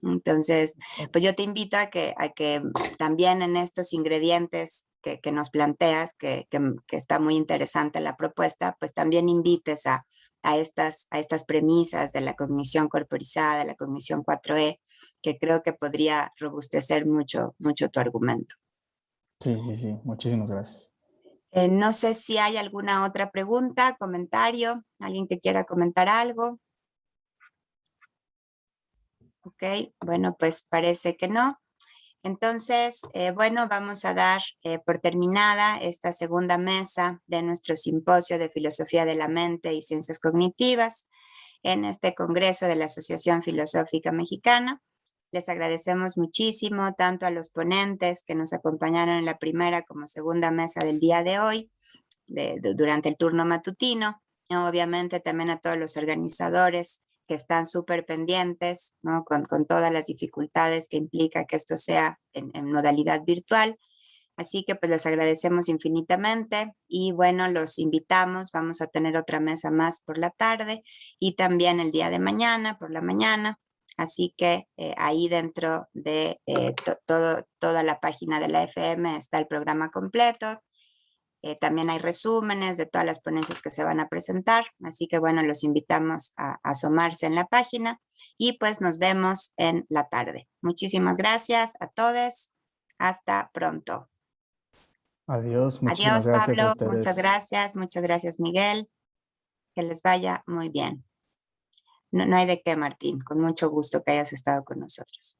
Entonces, pues yo te invito a que también en estos ingredientes que nos planteas, que está muy interesante la propuesta, pues también invites a estas premisas de la cognición corporizada, de la cognición 4E, que creo que podría robustecer mucho tu argumento. Sí, muchísimas gracias. No sé si hay alguna otra pregunta, comentario, alguien que quiera comentar algo. Ok, bueno, pues parece que no. Entonces, bueno, vamos a dar por terminada esta segunda mesa de nuestro simposio de Filosofía de la Mente y Ciencias Cognitivas en este Congreso de la Asociación Filosófica Mexicana. Les agradecemos muchísimo tanto a los ponentes que nos acompañaron en la primera como segunda mesa del día de hoy, durante el turno matutino, y obviamente también a todos los organizadores que están súper pendientes, ¿no? Con todas las dificultades que implica que esto sea en modalidad virtual. Así que pues les agradecemos infinitamente y bueno, los invitamos, vamos a tener otra mesa más por la tarde y también el día de mañana, por la mañana. Así que ahí dentro de toda la página de la FM está el programa completo. También hay resúmenes de todas las ponencias que se van a presentar, así que bueno, los invitamos a asomarse en la página y pues nos vemos en la tarde. Muchísimas gracias a todos, hasta pronto. Adiós, Adiós muchísimas gracias a Pablo, ustedes. muchas gracias Miguel, que les vaya muy bien. No hay de qué, Martín, con mucho gusto que hayas estado con nosotros.